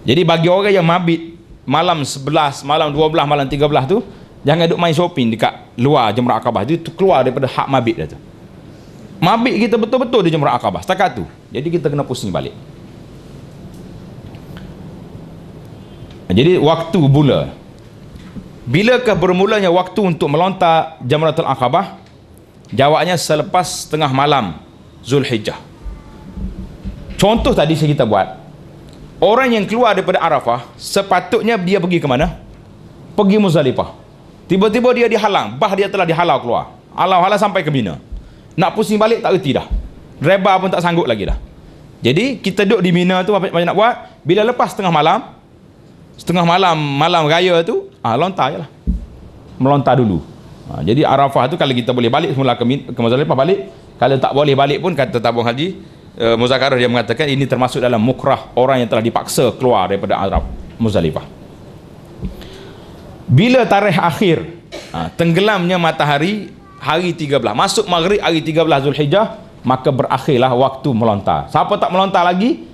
Jadi bagi orang yang mabit malam 11, malam 12, malam 13 tu, jangan duk main shopping dekat luar Jamratul Aqabah. Itu keluar daripada hak mabit dah tu. Mabit kita betul-betul di Jamratul Aqabah setakat tu. Jadi kita kena pusing balik. Jadi waktu mula, bilakah bermulanya waktu untuk melontar Jamratul Aqabah? Jawabnya selepas tengah malam Zulhijjah. Contoh tadi saya kita buat, orang yang keluar daripada Arafah sepatutnya dia pergi ke mana? Pergi Muzdalifah. Tiba-tiba dia dihalang, dia telah dihalau keluar. Halau-halau sampai ke Mina. Nak pusing balik tak reti dah. Driver pun tak sanggup lagi dah. Jadi kita duduk di Mina tu, apa nak buat? Bila lepas setengah malam, malam raya tu, lontar je lah. Melontar dulu. Jadi Arafah tu kalau kita boleh balik semula ke Muzdalifah, balik. Kalau tak boleh balik pun, kata tabung haji Muzakarah, dia mengatakan ini termasuk dalam mukrah, orang yang telah dipaksa keluar daripada Arab Muzdalifah. Bila tarikh akhir, tenggelamnya matahari hari 13, masuk maghrib hari 13 Zulhijjah, maka berakhirlah waktu melontar. Siapa tak melontar lagi,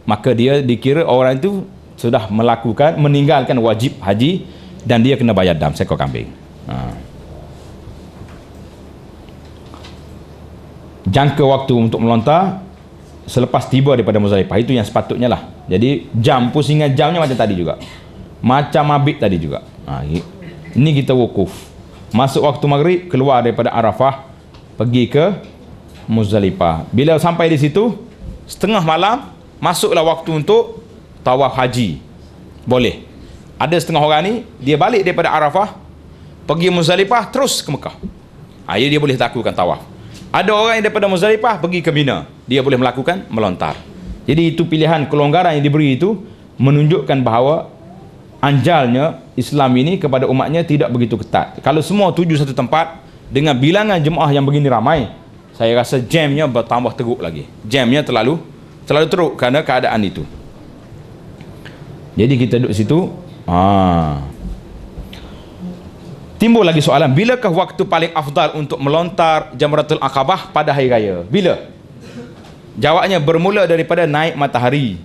maka dia dikira orang itu sudah meninggalkan wajib haji dan dia kena bayar dam seekor kambing. Jangka waktu untuk melontar selepas tiba daripada Muzdalifah, itu yang sepatutnya lah. Jadi jam, pusingan jamnya macam tadi juga, macam mabit tadi juga. Ini kita wukuf. Masuk waktu maghrib, keluar daripada Arafah, pergi ke Muzdalifah. Bila sampai di situ setengah malam, masuklah waktu untuk tawaf haji. Boleh. Ada setengah orang ni, dia balik daripada Arafah, pergi Muzdalifah, terus ke Mekah. Dia boleh lakukan tawaf. Ada orang yang daripada Muzdalifah pergi ke Mina, dia boleh melakukan melontar. Jadi itu pilihan kelonggaran yang diberi itu menunjukkan bahawa anjalnya Islam ini kepada umatnya tidak begitu ketat. Kalau semua tuju satu tempat dengan bilangan jemaah yang begini ramai, saya rasa jamnya bertambah teruk lagi. Jamnya terlalu teruk kerana keadaan itu. Jadi kita duduk situ, Timbul lagi soalan, bilakah waktu paling afdal untuk melontar Jamratul Aqabah pada hari raya? Bila? Jawabnya bermula daripada naik matahari,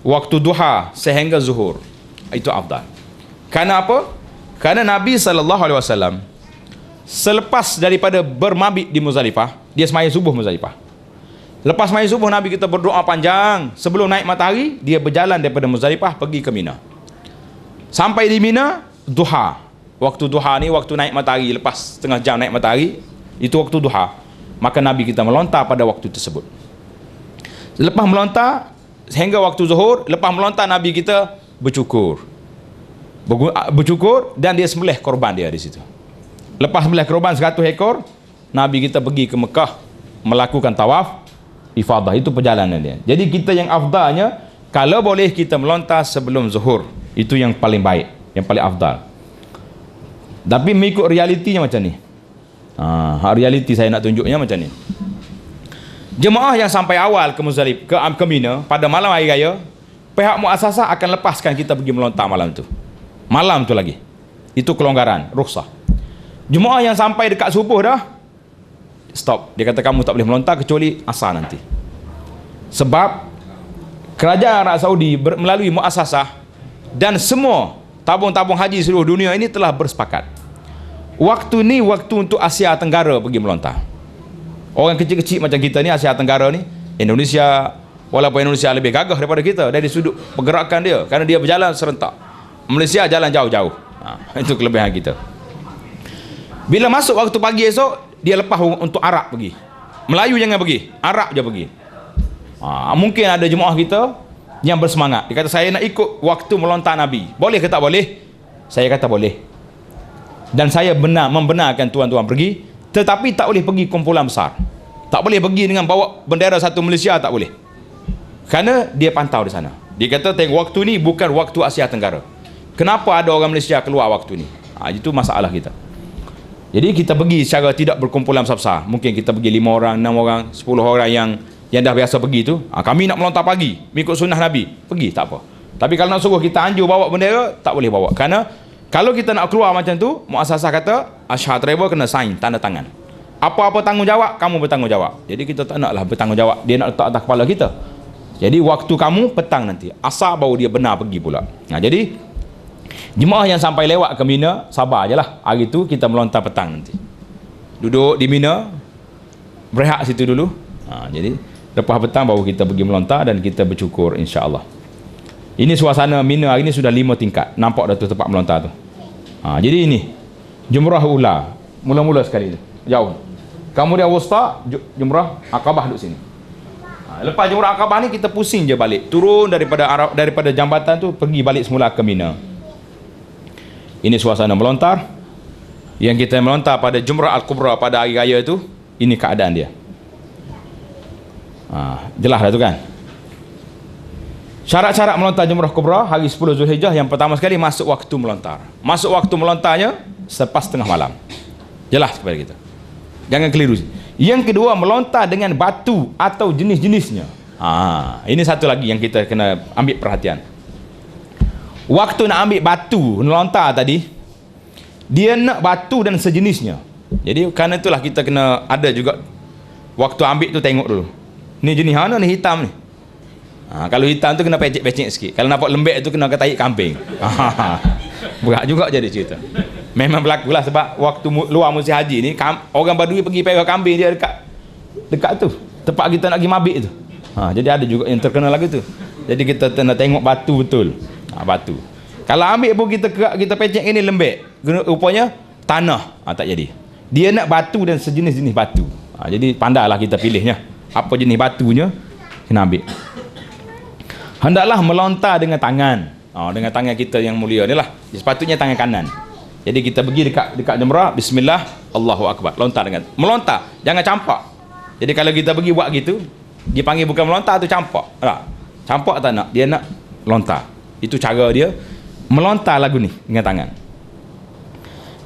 waktu duha sehingga zuhur. Itu afdal. Kerana apa? Kerana Nabi SAW selepas daripada bermabit di Muzdalifah, dia semaya subuh Muzdalifah. Lepas semaya subuh, Nabi kita berdoa panjang. Sebelum naik matahari, dia berjalan daripada Muzdalifah pergi ke Mina. Sampai di Mina, duha. Waktu duha ni waktu naik matahari, lepas setengah jam naik matahari, itu waktu duha. Maka Nabi kita melontar pada waktu tersebut. Lepas melontar sehingga waktu zuhur, lepas melontar Nabi kita bercukur. Bercukur dan dia sembelih korban dia di situ. Lepas sembelih korban 100 ekor, Nabi kita pergi ke Mekah melakukan tawaf ifadah. Itu perjalanan dia. Jadi kita yang afdalnya, kalau boleh kita melontar sebelum zuhur. Itu yang paling baik, yang paling afdal. Tapi mengikut realitinya macam ni. Realiti saya nak tunjuknya macam ni. Jemaah yang sampai awal ke Muzdalifah, ke Mina pada malam hari raya, pihak muassasah akan lepaskan kita pergi melontar malam tu. Malam tu lagi. Itu kelonggaran, rukhsah. Jemaah yang sampai dekat subuh dah, stop. Dia kata kamu tak boleh melontar kecuali asar nanti. Sebab kerajaan Arab Saudi melalui muassasah dan semua tabung-tabung haji seluruh dunia ini telah bersepakat. Waktu ni waktu untuk Asia Tenggara pergi melontar. Orang kecil-kecil macam kita ni, Asia Tenggara ni, Indonesia, walaupun Indonesia lebih gagah daripada kita dari sudut pergerakan dia, kerana dia berjalan serentak. Malaysia jalan jauh-jauh. Itu kelebihan kita. Bila masuk waktu pagi esok, dia lepas untuk Arab pergi. Melayu jangan pergi, Arab je pergi. Mungkin ada jemaah kita yang bersemangat. Dia kata saya nak ikut waktu melontar Nabi. Boleh ke tak boleh? Saya kata boleh. Dan saya membenarkan tuan-tuan pergi, tetapi tak boleh pergi kumpulan besar. Tak boleh pergi dengan bawa bendera satu Malaysia, tak boleh. Kerana dia pantau di sana. Dia kata tengok waktu ni bukan waktu Asia Tenggara. Kenapa ada orang Malaysia keluar waktu ni? Itu masalah kita. Jadi kita pergi secara tidak berkumpulan besar-besar. Mungkin kita pergi 5 orang, 6 orang, 10 orang yang dah biasa pergi tu. Kami nak melontar pagi, mengikut sunnah Nabi. Pergi, tak apa. Tapi kalau nak suruh kita anjur bawa bendera, tak boleh bawa. Kerana kalau kita nak keluar macam tu, muassasah kata Ashhad Travel kena sign, tanda tangan. Apa-apa tanggungjawab, kamu bertanggungjawab. Jadi kita tak naklah bertanggungjawab. Dia nak letak atas kepala kita. Jadi waktu kamu petang nanti. Asar baru dia benar pergi pula. Jadi jemaah yang sampai lewat ke Mina, sabar je lah. Hari tu kita melontar petang nanti. Duduk di Mina, berehat situ dulu. Jadi lepas petang baru kita pergi melontar dan kita bercukur insya-Allah. Ini suasana Mina hari ini sudah 5 tingkat. Nampak dah tu tempat melontar tu. Jadi ini Jumrah Ula. Mula-mula sekali tu. Jauh. Kemudian wusta, Jumrah Aqabah duduk sini. Lepas Jumrah Aqabah ni kita pusing je balik. Turun daripada jambatan tu pergi balik semula ke Mina. Ini suasana melontar. Yang kita melontar pada Jumrah Al-Kubra pada hari raya tu, ini keadaan dia. Jelas dah tu kan. Syarat-syarat melontar Jumrah Kubra hari 10 Zulhijjah, yang pertama sekali masuk waktu melontar. Masuk waktu melontarnya selepas tengah malam. Jelas kepada kita. Jangan keliru. Yang kedua, melontar dengan batu atau jenis-jenisnya. Ini satu lagi yang kita kena ambil perhatian. Waktu nak ambil batu melontar tadi, dia nak batu dan sejenisnya. Jadi kerana itulah kita kena ada juga waktu ambil tu tengok dulu. Ni jenis mana ni, hitam ni. Kalau hitam tu kena pecek-pecek sikit. Kalau nampak lembek tu kena tarik kambing. Berat juga jadi cerita. Memang berlaku lah sebab waktu luar musim haji ni orang Badui pergi perah kambing dia dekat tu tempat kita nak pergi mabit tu. Jadi ada juga yang terkena lagu tu. Jadi kita kena tengok batu betul. Batu. Kalau ambil pun kita pecek ini lembek. Rupanya tanah. Tak jadi. Dia nak batu dan sejenis-jenis batu. Jadi pandailah kita pilihnya. Apa jenis batunya kena ambil. Hendaklah melontar dengan tangan. Dengan tangan kita yang mulia ni lah. Sepatutnya tangan kanan. Jadi kita pergi dekat Jumrah, bismillah, Allahu Akbar. Lontar dengan melontar, jangan campak. Jadi kalau kita pergi buat gitu, dia panggil bukan melontar tu campak. Campak tak nak, dia nak lontar. Itu cara dia melontar lagu ni dengan tangan.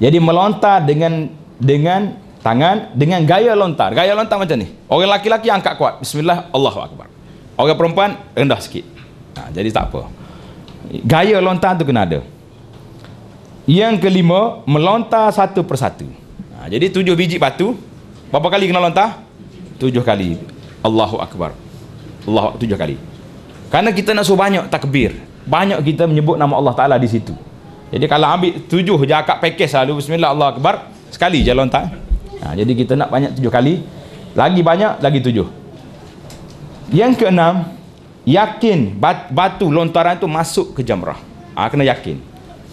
Jadi melontar dengan tangan dengan gaya lontar. Gaya lontar macam ni. Orang laki-laki angkat kuat, bismillah, Allahu Akbar. Orang perempuan rendah sikit. Jadi tak apa. Gaya lontar tu kena ada. Yang kelima, melontar satu persatu. Jadi 7 biji batu, berapa kali kena lontar? 7 kali. Allahu Akbar. 7 kali. Karena kita nak suruh banyak takbir, banyak kita menyebut nama Allah Ta'ala di situ. Jadi kalau ambil 7 je akak pakej selalu bismillah Allahu Akbar, sekali je lontar. Jadi kita nak banyak 7 kali. Lagi banyak, lagi 7. Yang keenam, yakin batu lontaran tu masuk ke jamrah. Kena yakin.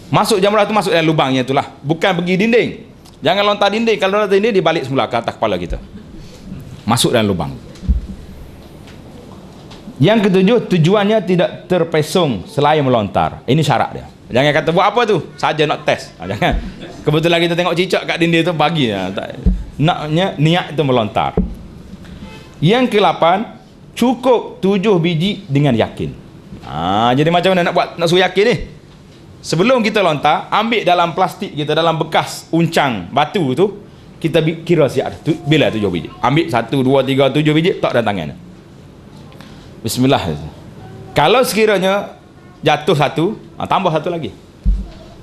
Masuk jamrah tu masuk dalam lubangnya itulah. Bukan pergi dinding. Jangan lontar dinding. Kalau lontar dinding, dia balik semula ke atas kepala kita. Masuk dalam lubang. Yang ketujuh, tujuannya tidak terpesong selain melontar. Ini syarat dia. Jangan kata buat apa tu, saja nak test. Jangan. Kebetulan kita tengok cicak kat dinding tu bagi. Naknya niat itu melontar. Yang ke-8, cukup 7 biji dengan yakin. Jadi macam mana nak buat, nak suruh yakin ni? Sebelum kita lontar, ambil dalam plastik kita, dalam bekas uncang batu tu, kita kira siap bila 7 biji. Ambil 1, 2, 3, 7 biji, tak dalam tangan. Bismillah. Kalau sekiranya jatuh 1, tambah 1 lagi.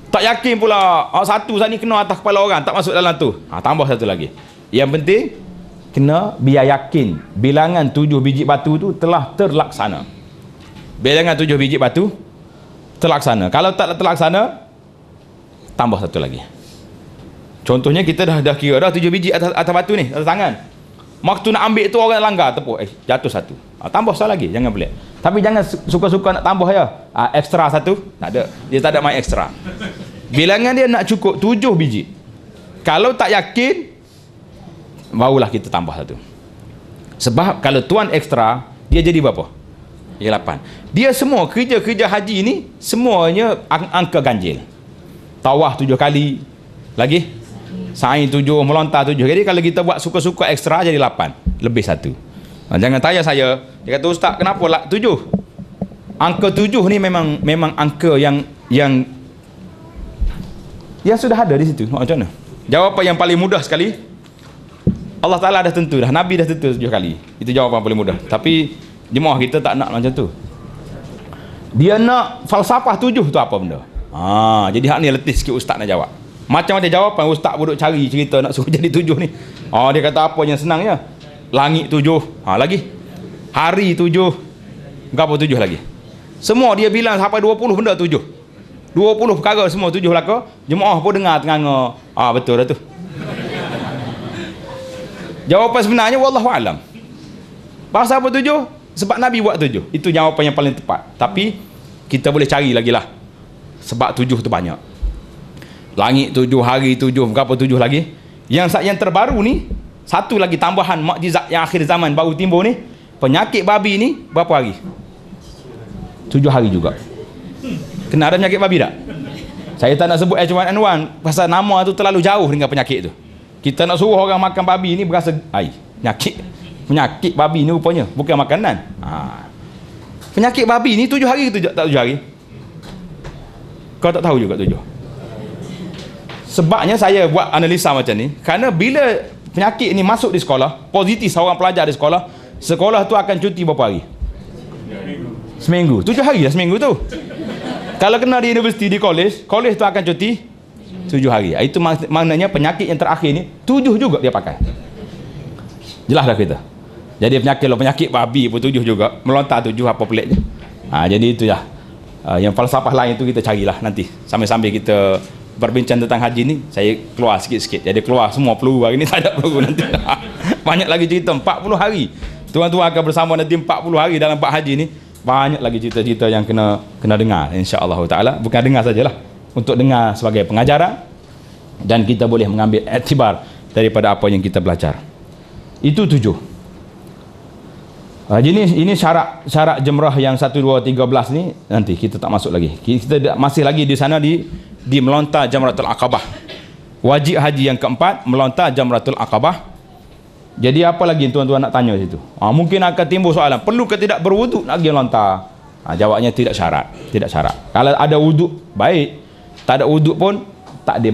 Tak yakin pula, 1 saat ni kena atas kepala orang, tak masuk dalam tu, tambah 1 lagi. Yang penting kena biar yakin bilangan 7 biji batu tu telah terlaksana. Bilangan 7 biji batu terlaksana. Kalau tak terlaksana, tambah 1 lagi. Contohnya kita dah kira dah 7 biji atas batu ni, atas tangan. Waktu nak ambil tu orang langgar tepuk, jatuh 1. Tambah 1 lagi, jangan pelik. Tapi jangan suka-suka nak tambah ya. Ekstra 1, tak ada. Dia tak ada main ekstra. Bilangan dia nak cukup 7 biji. Kalau tak yakin, barulah kita tambah 1. Sebab kalau tuan ekstra, dia jadi berapa? Dia 8. Dia semua kerja-kerja haji ni semuanya angka ganjil. Tawaf 7 kali. Lagi sa'i 7, melontar 7. Jadi kalau kita buat suka-suka ekstra jadi 8, lebih 1. Jangan tanya saya, dia kata ustaz kenapa lah 7? Angka 7 ni memang angka yang sudah ada di situ. Macam mana? Jawapan yang paling mudah sekali, Allah Ta'ala dah tentu dah, Nabi dah tentu 7 kali. Itu jawapan paling mudah. Tapi jemaah kita tak nak macam tu. Dia nak falsafah 7 tu apa benda? Jadi hak ni letih sikit ustaz nak jawab. Macam ada jawapan ustaz duduk cari cerita nak suruh jadi 7 ni. Dia kata apa yang senangnya? Langit 7, lagi hari 7, berapa 7 lagi? Semua dia bilang sampai 20 benda 7. 20 perkara semua 7 belaka. Jemaah pun dengar tengah. Betul dah tu. Jawapan sebenarnya wallahu alam. Pasal apa 7? Sebab Nabi buat 7. Itu jawapan yang paling tepat. Tapi kita boleh cari lagi lah. Sebab 7 tu banyak. Langit 7, hari 7, berapa 7 lagi? Yang terbaru ni, satu lagi tambahan mukjizat yang akhir zaman baru timbul ni, penyakit babi ni berapa hari? 7 hari juga. Kena ada penyakit babi tak? Saya tak nak sebut H1N1 pasal nama tu terlalu jauh dengan penyakit tu. Kita nak suruh orang makan babi ni berasa penyakit babi ni rupanya bukan makanan. Penyakit babi ni 7 hari ke tak 7 hari? Kau tak tahu juga 7. Sebabnya saya buat analisa macam ni, kerana bila penyakit ni masuk di sekolah, positif seorang pelajar di sekolah, sekolah tu akan cuti berapa hari? Seminggu. 7 hari dah seminggu tu. Kalau kena di universiti, di college tu akan cuti 7 hari. Itu maknanya penyakit yang terakhir ni 7 juga dia pakai. Jelas dah kita. Jadi penyakit babi pun 7 juga, melontar 7, apa peliknya. Jadi itu ya. Yang falsafah lain tu kita carilah nanti. Sambil-sambil kita berbincang tentang haji ni, saya keluar sikit-sikit. Jadi keluar semua peluru hari ni, tak ada peluru nanti. Banyak lagi cerita 40 hari. Tuan-tuan akan bersama nanti 40 hari dalam bab haji ni. Banyak lagi cerita-cerita yang kena dengar, insya-Allah taala. Bukan dengar sajalah, untuk dengar sebagai pengajaran, dan kita boleh mengambil iktibar daripada apa yang kita belajar. Itu 7. Ini syarat jemrah yang 1, 2, 13 ni nanti kita tak masuk lagi. Kita masih lagi di sana di melontar Jamratul Aqabah. Wajib haji yang keempat melontar Jamratul Aqabah. Jadi apa lagi tuan-tuan nak tanya situ? Mungkin akan timbul soalan, perlu ke tidak berwuduk nak pergi melontar? Jawabnya tidak syarat. Kalau ada wuduk baik, tak ada wuduk pun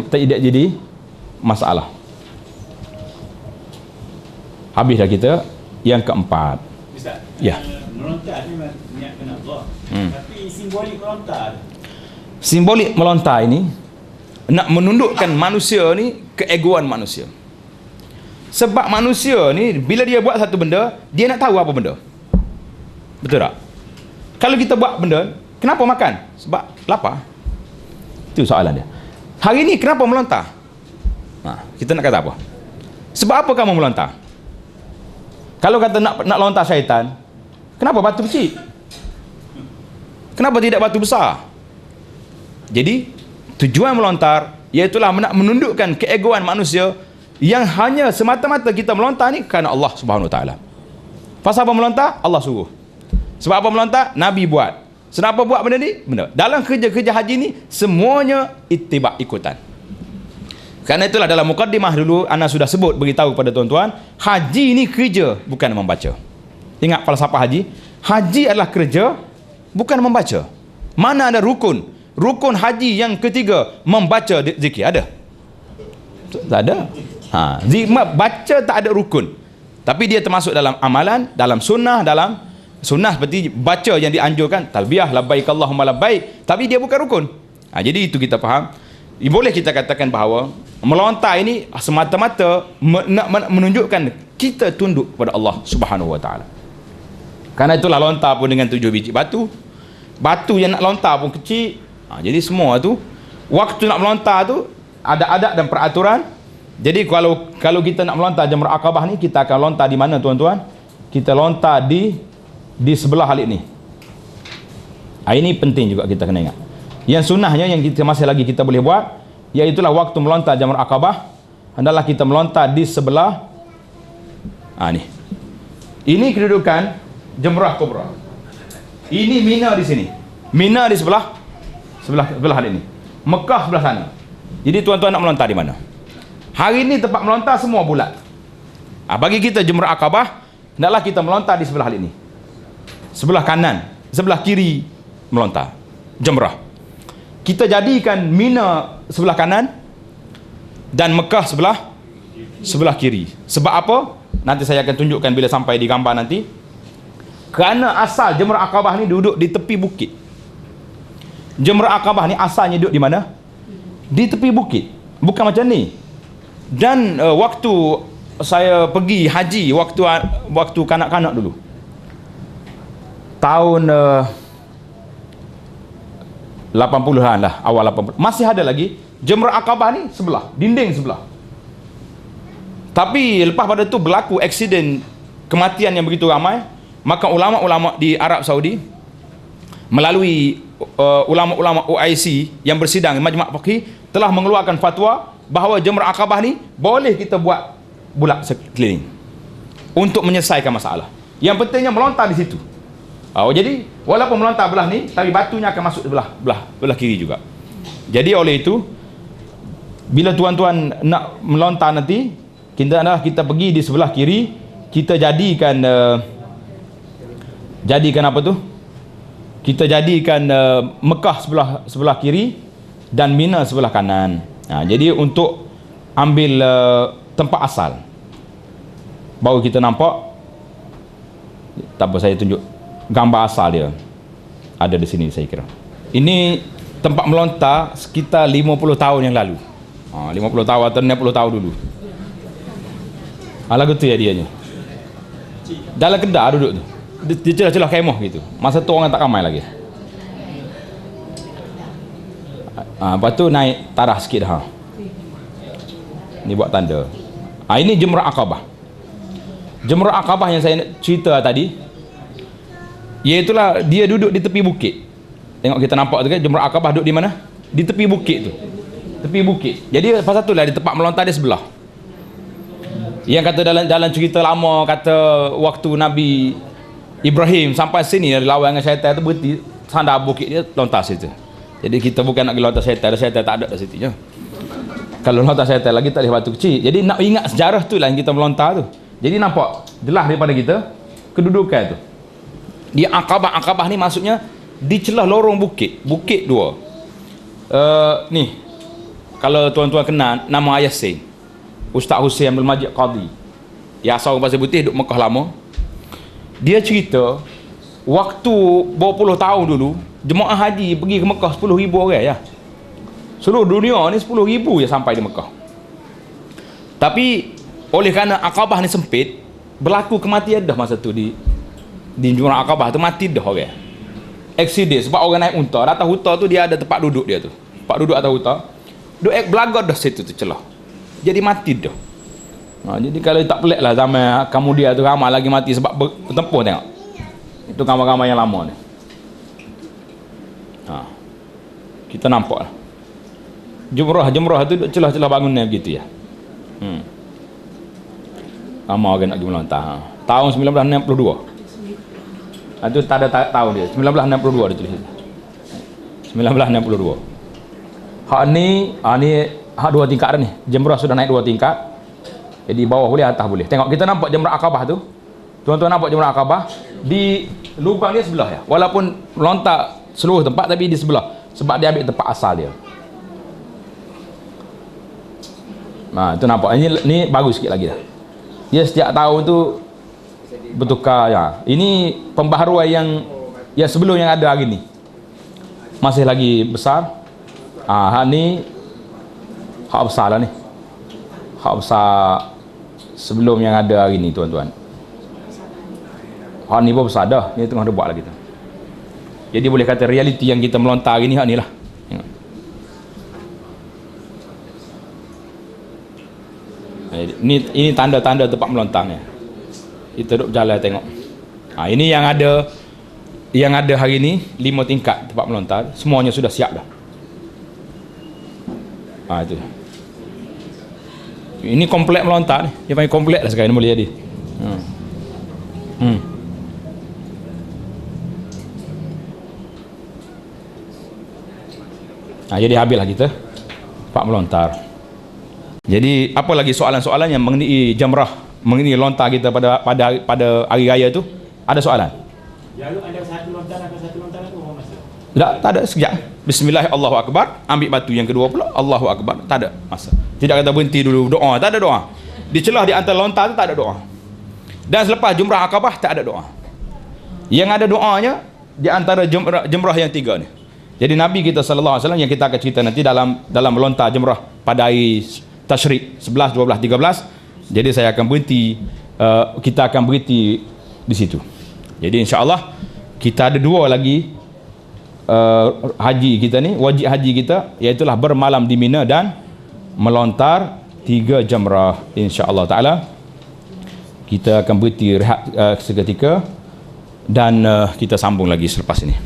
tidak jadi masalah. Habis dah kita yang keempat. Ustaz, ya. melontar ni niat kena Allah. Tapi simbolik melontar. Simbolik melontar ini nak menundukkan manusia ni ke egoan manusia. Sebab manusia ni bila dia buat satu benda, dia nak tahu apa benda. Betul tak? Kalau kita buat benda, kenapa makan? Sebab lapar. Itu soalan dia. Hari ni kenapa melontar? Kita nak kata apa? Sebab apa kamu melontar? Kalau kata nak lontar syaitan, kenapa batu kecil? Kenapa tidak batu besar? Jadi tujuan melontar iaitulah nak menundukkan keegoan manusia yang hanya semata-mata kita melontar ni kerana Allah Subhanahu Wa Taala. Pasal apa melontar? Allah suruh. Sebab apa melontar? Nabi buat. Kenapa buat benda ni? Benda. Dalam kerja-kerja haji ni semuanya ittiba, ikutan. Kerana itulah dalam mukaddimah dulu ana sudah sebut, beritahu kepada tuan-tuan, haji ni kerja bukan membaca. Ingat falsafah haji? Haji adalah kerja bukan membaca. Mana ada rukun? Rukun haji yang ketiga membaca zikir ada? Tak ada. Baca tak ada rukun. Tapi dia termasuk dalam amalan, dalam sunnah, seperti baca yang dianjurkan, talbiyah, labbaik Allahumma labbaik, tapi dia bukan rukun. Jadi itu kita faham. Boleh kita katakan bahawa melontar ini semata-mata nak menunjukkan kita tunduk kepada Allah Subhanahu Wa Taala. Kerana itulah lontar pun dengan 7 biji batu. Batu yang nak lontar pun kecil. Jadi semua tu waktu nak melontar tu ada adab dan peraturan. Jadi kalau kita nak melontar Jamrah Aqabah ni, kita akan lontar di mana tuan-tuan? Kita lontar di sebelah halik ni. Ini penting juga kita kena ingat. Yang sunnahnya yang kita masih lagi kita boleh buat, iaitulah waktu melontar Jamrah Aqabah, hendaklah kita melontar di sebelah ni. Ini kedudukan Jamrah Kubra. Ini Mina di sini. Mina di sebelah halik ni. Mekah sebelah sana. Jadi tuan-tuan nak melontar di mana? Hari ni tempat melontar semua bulat. Bagi kita Jamrah Aqabah, hendaklah kita melontar di sebelah halik ni. Sebelah kanan, sebelah kiri melontar Jamrah. Kita jadikan Mina sebelah kanan dan Mekah sebelah kiri. Sebab apa? Nanti saya akan tunjukkan bila sampai di gambar nanti. Kerana asal Jamrah Aqabah ni duduk di tepi bukit. Jamrah Aqabah ni asalnya duduk di mana? Di tepi bukit. Bukan macam ni. Dan waktu saya pergi haji, waktu kanak-kanak dulu, tahun 80-an lah, awal 80, masih ada lagi Jamrah Aqabah ni sebelah, dinding sebelah. Tapi lepas pada tu berlaku aksiden kematian yang begitu ramai, maka ulama-ulama di Arab Saudi melalui ulama-ulama OIC yang bersidang Majma' Fiqhi telah mengeluarkan fatwa bahawa Jamrah Aqabah ni boleh kita buat bulat sekeliling untuk menyelesaikan masalah. Yang pentingnya melontar di situ. Jadi walaupun melontar belah ni, tapi batunya akan masuk belah kiri juga. Jadi oleh itu, bila tuan-tuan nak melontar nanti, kita pergi di sebelah kiri, kita jadikan apa tu? Kita jadikan Mekah sebelah kiri dan Mina sebelah kanan. Jadi untuk ambil tempat asal, baru kita nampak. Tak apa, saya tunjuk gambar asal dia ada di sini. Saya kira ini tempat melontar sekitar 50 tahun yang lalu. 50 tahun atau 60 tahun dulu. Lagu tu ya dianya. Dalam Kedah duduk tu. Dia celah-celah kemah gitu. Masa tu orang tak ramai lagi. Lepas tu naik tarah sikit dah. Ni buat tanda. Ini Jamrah Aqabah. Jamrah Aqabah yang saya cerita tadi, iaitulah dia duduk di tepi bukit. Tengok kita nampak tu kan, Jamrah Aqabah duduk di mana? Di tepi bukit tu. Tepi bukit. Jadi pasal tu lah di tempat melontar dia sebelah. Yang kata dalam cerita lama, kata waktu Nabi Ibrahim sampai sini dari lawan dengan syaitan tu, berhenti sandar bukit dia, lontar situ. Jadi kita bukan nak pergi lontar syaitan tak ada kat situ je. Kalau lontar syaitan lagi tak boleh batu kecil. Jadi nak ingat sejarah tu lah yang kita melontar tu. Jadi nampak jelas daripada kita kedudukan tu. Dia Aqabah ni maksudnya di celah lorong bukit dua. Ni kalau tuan-tuan kenal nama ayah Yasin, Ustaz Hussein Abdul Majid Qadhi, yang asal orang Pasir Putih, duduk Mekah lama. Dia cerita waktu berapa puluh tahun dulu jemaah haji pergi ke Mekah 10,000 orang ya. Seluruh dunia ni 10,000 je sampai di Mekah. Tapi oleh kerana Aqabah ni sempit, berlaku kematian dah masa tu di jurang Aqabah tu, mati dah orang. Accident sebab orang naik unta, atas unta tu dia ada tempat duduk dia tu. Tempat duduk atas unta. Duk belagar dah situ tu celah. Jadi mati dah. Jadi kalau tak pelik lah zaman kamu dia tu ramai lagi mati sebab bertempur tengok. Itu gambar-gambar yang lama ni. Kita nampak lah. Jumrah tu celah-celah bangunan begitu ya. Lama orang nak pergi melontar. Tahun 1962. Itu tak ada tahun dia. 1962 dia tulis. 1962. Hak ni hak 2 tingkat dah ni. Jumrah sudah naik 2 tingkat. Jadi bawah boleh, atas boleh. Tengok kita nampak Jamrah Aqabah tu. Tuan-tuan nampak Jamrah Aqabah di lubang dia sebelah ya. Walaupun lontar seluruh tempat tapi di sebelah. Sebab dia ambil tempat asal dia. Itu nampak. Ini bagus sikit lagi dah. Dia setiap tahun tu bertukar ya. Ini pembaharuan yang sebelum yang ada hari ni. Masih lagi besar. Hak ni hak besar lah ni. Hak besar sebelum yang ada hari ni tuan-tuan. Hak ni pun besar dah. Ni tengah dia buat lagi tu. Jadi boleh kata realiti yang kita melontar hari ni hak ni lah. Ini tanda-tanda tempat melontarnya. Kita duduk berjalan tengok. Ini yang ada hari ni 5 tingkat tempat melontar. Semuanya sudah siap dah. Itu. Ini komplek melontar ni. Dia panggil komplek lah sekarang ni boleh jadi. Jadi habislah kita tempat melontar. Jadi apa lagi soalan-soalan yang mengenai jamrah, mengenai lontar kita pada hari raya tu? Ada soalan? Lalu ada satu lontar tu masa. Tak ada sekejap. Bismillah, Allahu Akbar, ambil batu yang kedua pula, Allahu Akbar, tak ada masa. Tidak kata berhenti dulu doa, tak ada doa. Di celah di antara lontar tu tak ada doa. Dan selepas Jumrah Aqabah tak ada doa. Yang ada doanya di antara jumrah yang 3 ni. Jadi Nabi kita sallallahu alaihi wasallam yang kita akan cerita nanti dalam melontar jumrah pada hari Tasyrik 11, 12, 13. Jadi saya akan berhenti, kita akan berhenti di situ. Jadi insya-Allah kita ada 2 lagi haji kita ni, wajib haji kita, iaitu bermalam di Mina dan melontar 3 jamrah insya-Allah taala. Kita akan berhenti rehat seketika dan kita sambung lagi selepas ini.